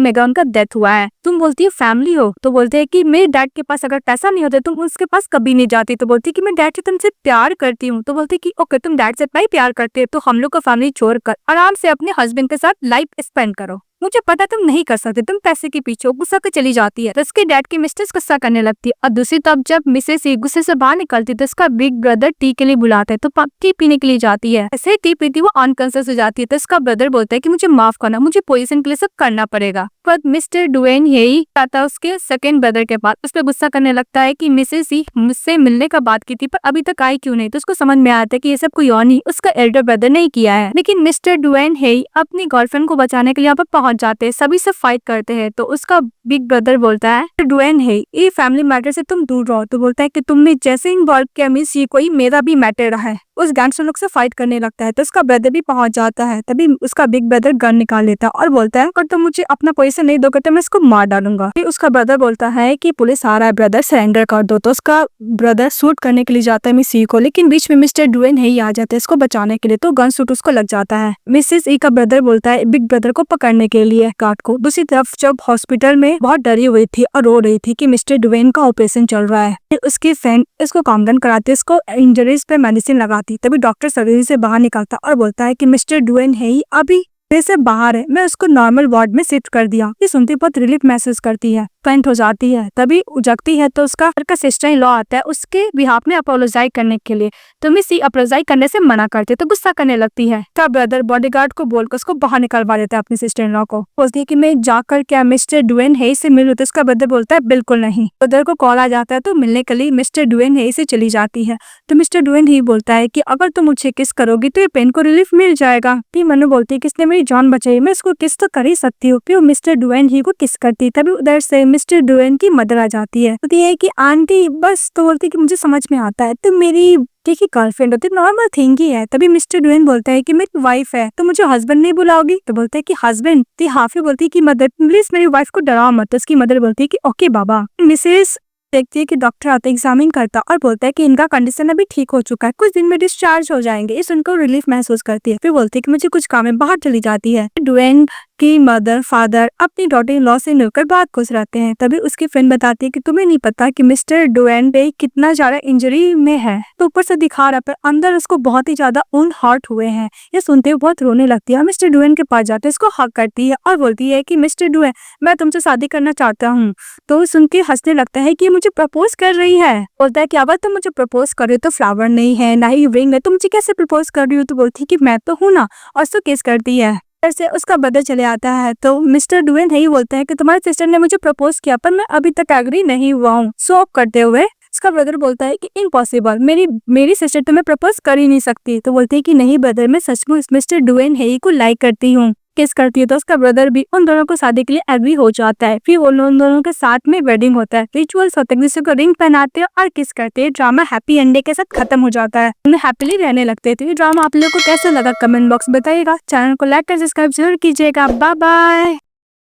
में उनका डेथ हुआ है। तुम बोलती है फैमिली हो। तो बोलते है कि मेरे डैड के पास अगर पैसा नहीं होता तुम उसके पास कभी नहीं जाती। तो बोलती है कि मैं डैड से तुमसे प्यार करती हूँ। तो बोलती कि ओके तुम डैड से इतना ही प्यार करते हो तो हम लोग का फैमिली छोड़कर आराम से अपने हस्बैंड के साथ लाइफ स्पेंड करो। मुझे पता तुम नहीं कर सकते तुम पैसे के पीछे गुस्सा कर चली जाती है। तो उसके डैड की मिस्टेस गुस्सा करने लगती है और दूसरी तरफ जब मिसेस गुस्से से बाहर निकलती है तो उसका बिग ब्रदर टी के लिए बुलाता है तो टी पीने के लिए जाती है। ऐसे टी पीती वो अनकॉन्शियस हो जाती है। तो उसका ब्रदर बोलता है कि मुझे माफ करना मुझे पोजीशन के लिए सब करना पड़ेगा। पर मिस्टर डुएन यही आता है उसके सेकंड ब्रदर के पास उस पर गुस्सा करने लगता है कि मिसेस मुझसे मिलने का बात की थी पर अभी तक आई क्यों नहीं। तो उसको समझ में आता है कि ये सब कोई और नहीं उसका एल्डर ब्रदर नहीं किया है। लेकिन मिस्टर डुएन अपनी गर्लफ्रेंड को बचाने के लिए यहाँ पर पहुंच पहुंच जाते हैं, सभी से फाइट करते हैं। तो उसका बिग ब्रदर बोलता है डुएन है ये फैमिली मैटर से तुम दूर रहो। तो बोलता है कि तुमने जैसे इन्वॉल्व किया मिस ये कोई मेरा भी मैटर रहा है। उस गैंगस्टर लोग से फाइट करने लगता है तो उसका ब्रदर भी पहुंच जाता है। तभी उसका बिग ब्रदर गन निकाल लेता है और बोलता है अगर तुम मुझे अपना पैसा नहीं दोगे तो मैं इसको मार डालूंगा। फिर उसका ब्रदर बोलता है कि पुलिस आ रहा है ब्रदर सरेंडर कर दो। तो उसका ब्रदर शूट करने के लिए जाता है मिस ई को, लेकिन बीच में मिस्टर डुएन ही आ जाता है इसको बचाने के लिए। तो गन शूट उसको लग जाता है। मिसेस ई का ब्रदर बोलता है बिग ब्रदर को पकड़ने के लिए गार्ड को। दूसरी तरफ जब हॉस्पिटल में बहुत डरी हुई थी और रो रही थी कि मिस्टर डुएन का ऑपरेशन चल रहा है, फिर उसकी फ्रेंड इसको काम डाउन कराती है, इसको इंजरीज पे मेडिसिन लगाती। तभी डॉक्टर सर्जरी से बाहर निकलता और बोलता है कि मिस्टर डुएन है ही अभी से बाहर है, मैं उसको नॉर्मल वार्ड में शिफ्ट कर दिया। ये सुनती बहुत रिलीफ महसूस करती है, फेंट हो जाती है। तभी जगती है तो उसका सिस्टर इन लॉ आता है उसके बिहाफ में अपोलोजाइज करने के लिए। तो मिस ई अपोलोजाइज करने से मना करती है तो गुस्सा करने लगती है। तब ब्रदर बॉडीगार्ड को बोलकर उसको बाहर निकलवा देता है अपनी सिस्टर इन लॉ को। बोलती है कि मैं जाकर क्या मिस्टर डुएन है से मिलूं? तो उसका ब्रदर बोलता है बिल्कुल नहीं। ब्रदर को कॉल आ जाता है तो मिलने के लिए मिस्टर डुएन है से चली जाती है। तो मिस्टर डुएन ही बोलता है कि अगर तुम मुझे किस करोगी तो ये पेन को रिलीफ मिल जाएगा। फिर मनु बोलती है किसने मेरी जान बचाई, मैं इसको किस तो कर ही सकती हूँ। फिर मिस्टर डुएन ही को किस करती। तभी उधर से मिस्टर डुएन की मदर आ जाती है, बोलती है कि आंटी बस। तो बोलती है कि मुझे समझ में आता है तो मेरी देखिए गर्लफ्रेंड होती नॉर्मल थिंग ही है। तभी मिस्टर डुएन बोलता है कि मेरी वाइफ है तो मुझे हस्बैंड नहीं बुलाओगी? तो बोलता है कि हस्बैंड। तो हाफी बोलती है कि मदर प्लीज मेरी वाइफ को डराओ मत। तो उसकी मदर बोलती है कि ओके बाबा। मिसेस देखती है कि डॉक्टर आता है, एग्जामिन करता और बोलता है कि इनका कंडीशन अभी ठीक हो चुका है, कुछ दिन में डिस्चार्ज हो जाएंगे। इस उनको रिलीफ महसूस करती है। फिर बोलती है कि मुझे कुछ काम है, बाहर चली जाती है। डुएन की मदर फादर अपनी डॉटर इन लॉ से मिलकर बात खुश रहते हैं। तभी उसकी फ्रेंड बताती है कि तुम्हें नहीं पता कि मिस्टर डुएन पे कितना ज्यादा इंजरी में है। तो ऊपर से दिखा रहा पर अंदर उसको बहुत ही ज्यादा उन हर्ट हुए हैं। ये सुनते हुए बहुत रोने लगती है। मिस्टर डुएन के पास जाते इसको हक करती है और बोलती है कि मिस्टर डुएन मैं तुमसे शादी करना चाहता हूँ। तो सुन के हंसने लगता है कि मुझे प्रपोज कर रही है। बोलता है कि अगर तुम मुझे प्रपोज कर रही हो तो फ्लावर नहीं है ना ही रिंग है, तुम मुझे कैसे प्रपोज कर रही हो? तो बोलती है कि मैं तो हूँ ना, और उसको किस करती है। से उसका ब्रदर चले आता है तो मिस्टर डुएन ही बोलता है कि तुम्हारे सिस्टर ने मुझे प्रपोज किया पर मैं अभी तक एग्री नहीं हुआ हूँ। सो करते हुए उसका ब्रदर बोलता है कि इम्पॉसिबल, मेरी सिस्टर तुम्हें प्रपोज कर ही नहीं सकती। तो बोलते है कि नहीं ब्रदर मैं सचमुच मिस्टर डुएन ही को लाइक करती हूँ, किस करती है। तो उसका ब्रदर भी उन दोनों को शादी के लिए एग्री हो जाता है। फिर उन दोनों के साथ में वेडिंग होता है, रिचुअल्स होते हैं, किसी को रिंग पहनाते हैं और किस करते हैं। ड्रामा हैप्पी एंडिंग के साथ खत्म हो जाता है, उन्हें हैप्पीली रहने लगते हैं। तो ये ड्रामा आप लोगों को कैसा लगा कमेंट बॉक्स बताइएगा। चैनल को लाइक कर सब्सक्राइब जरूर कीजिएगा। Bye bye.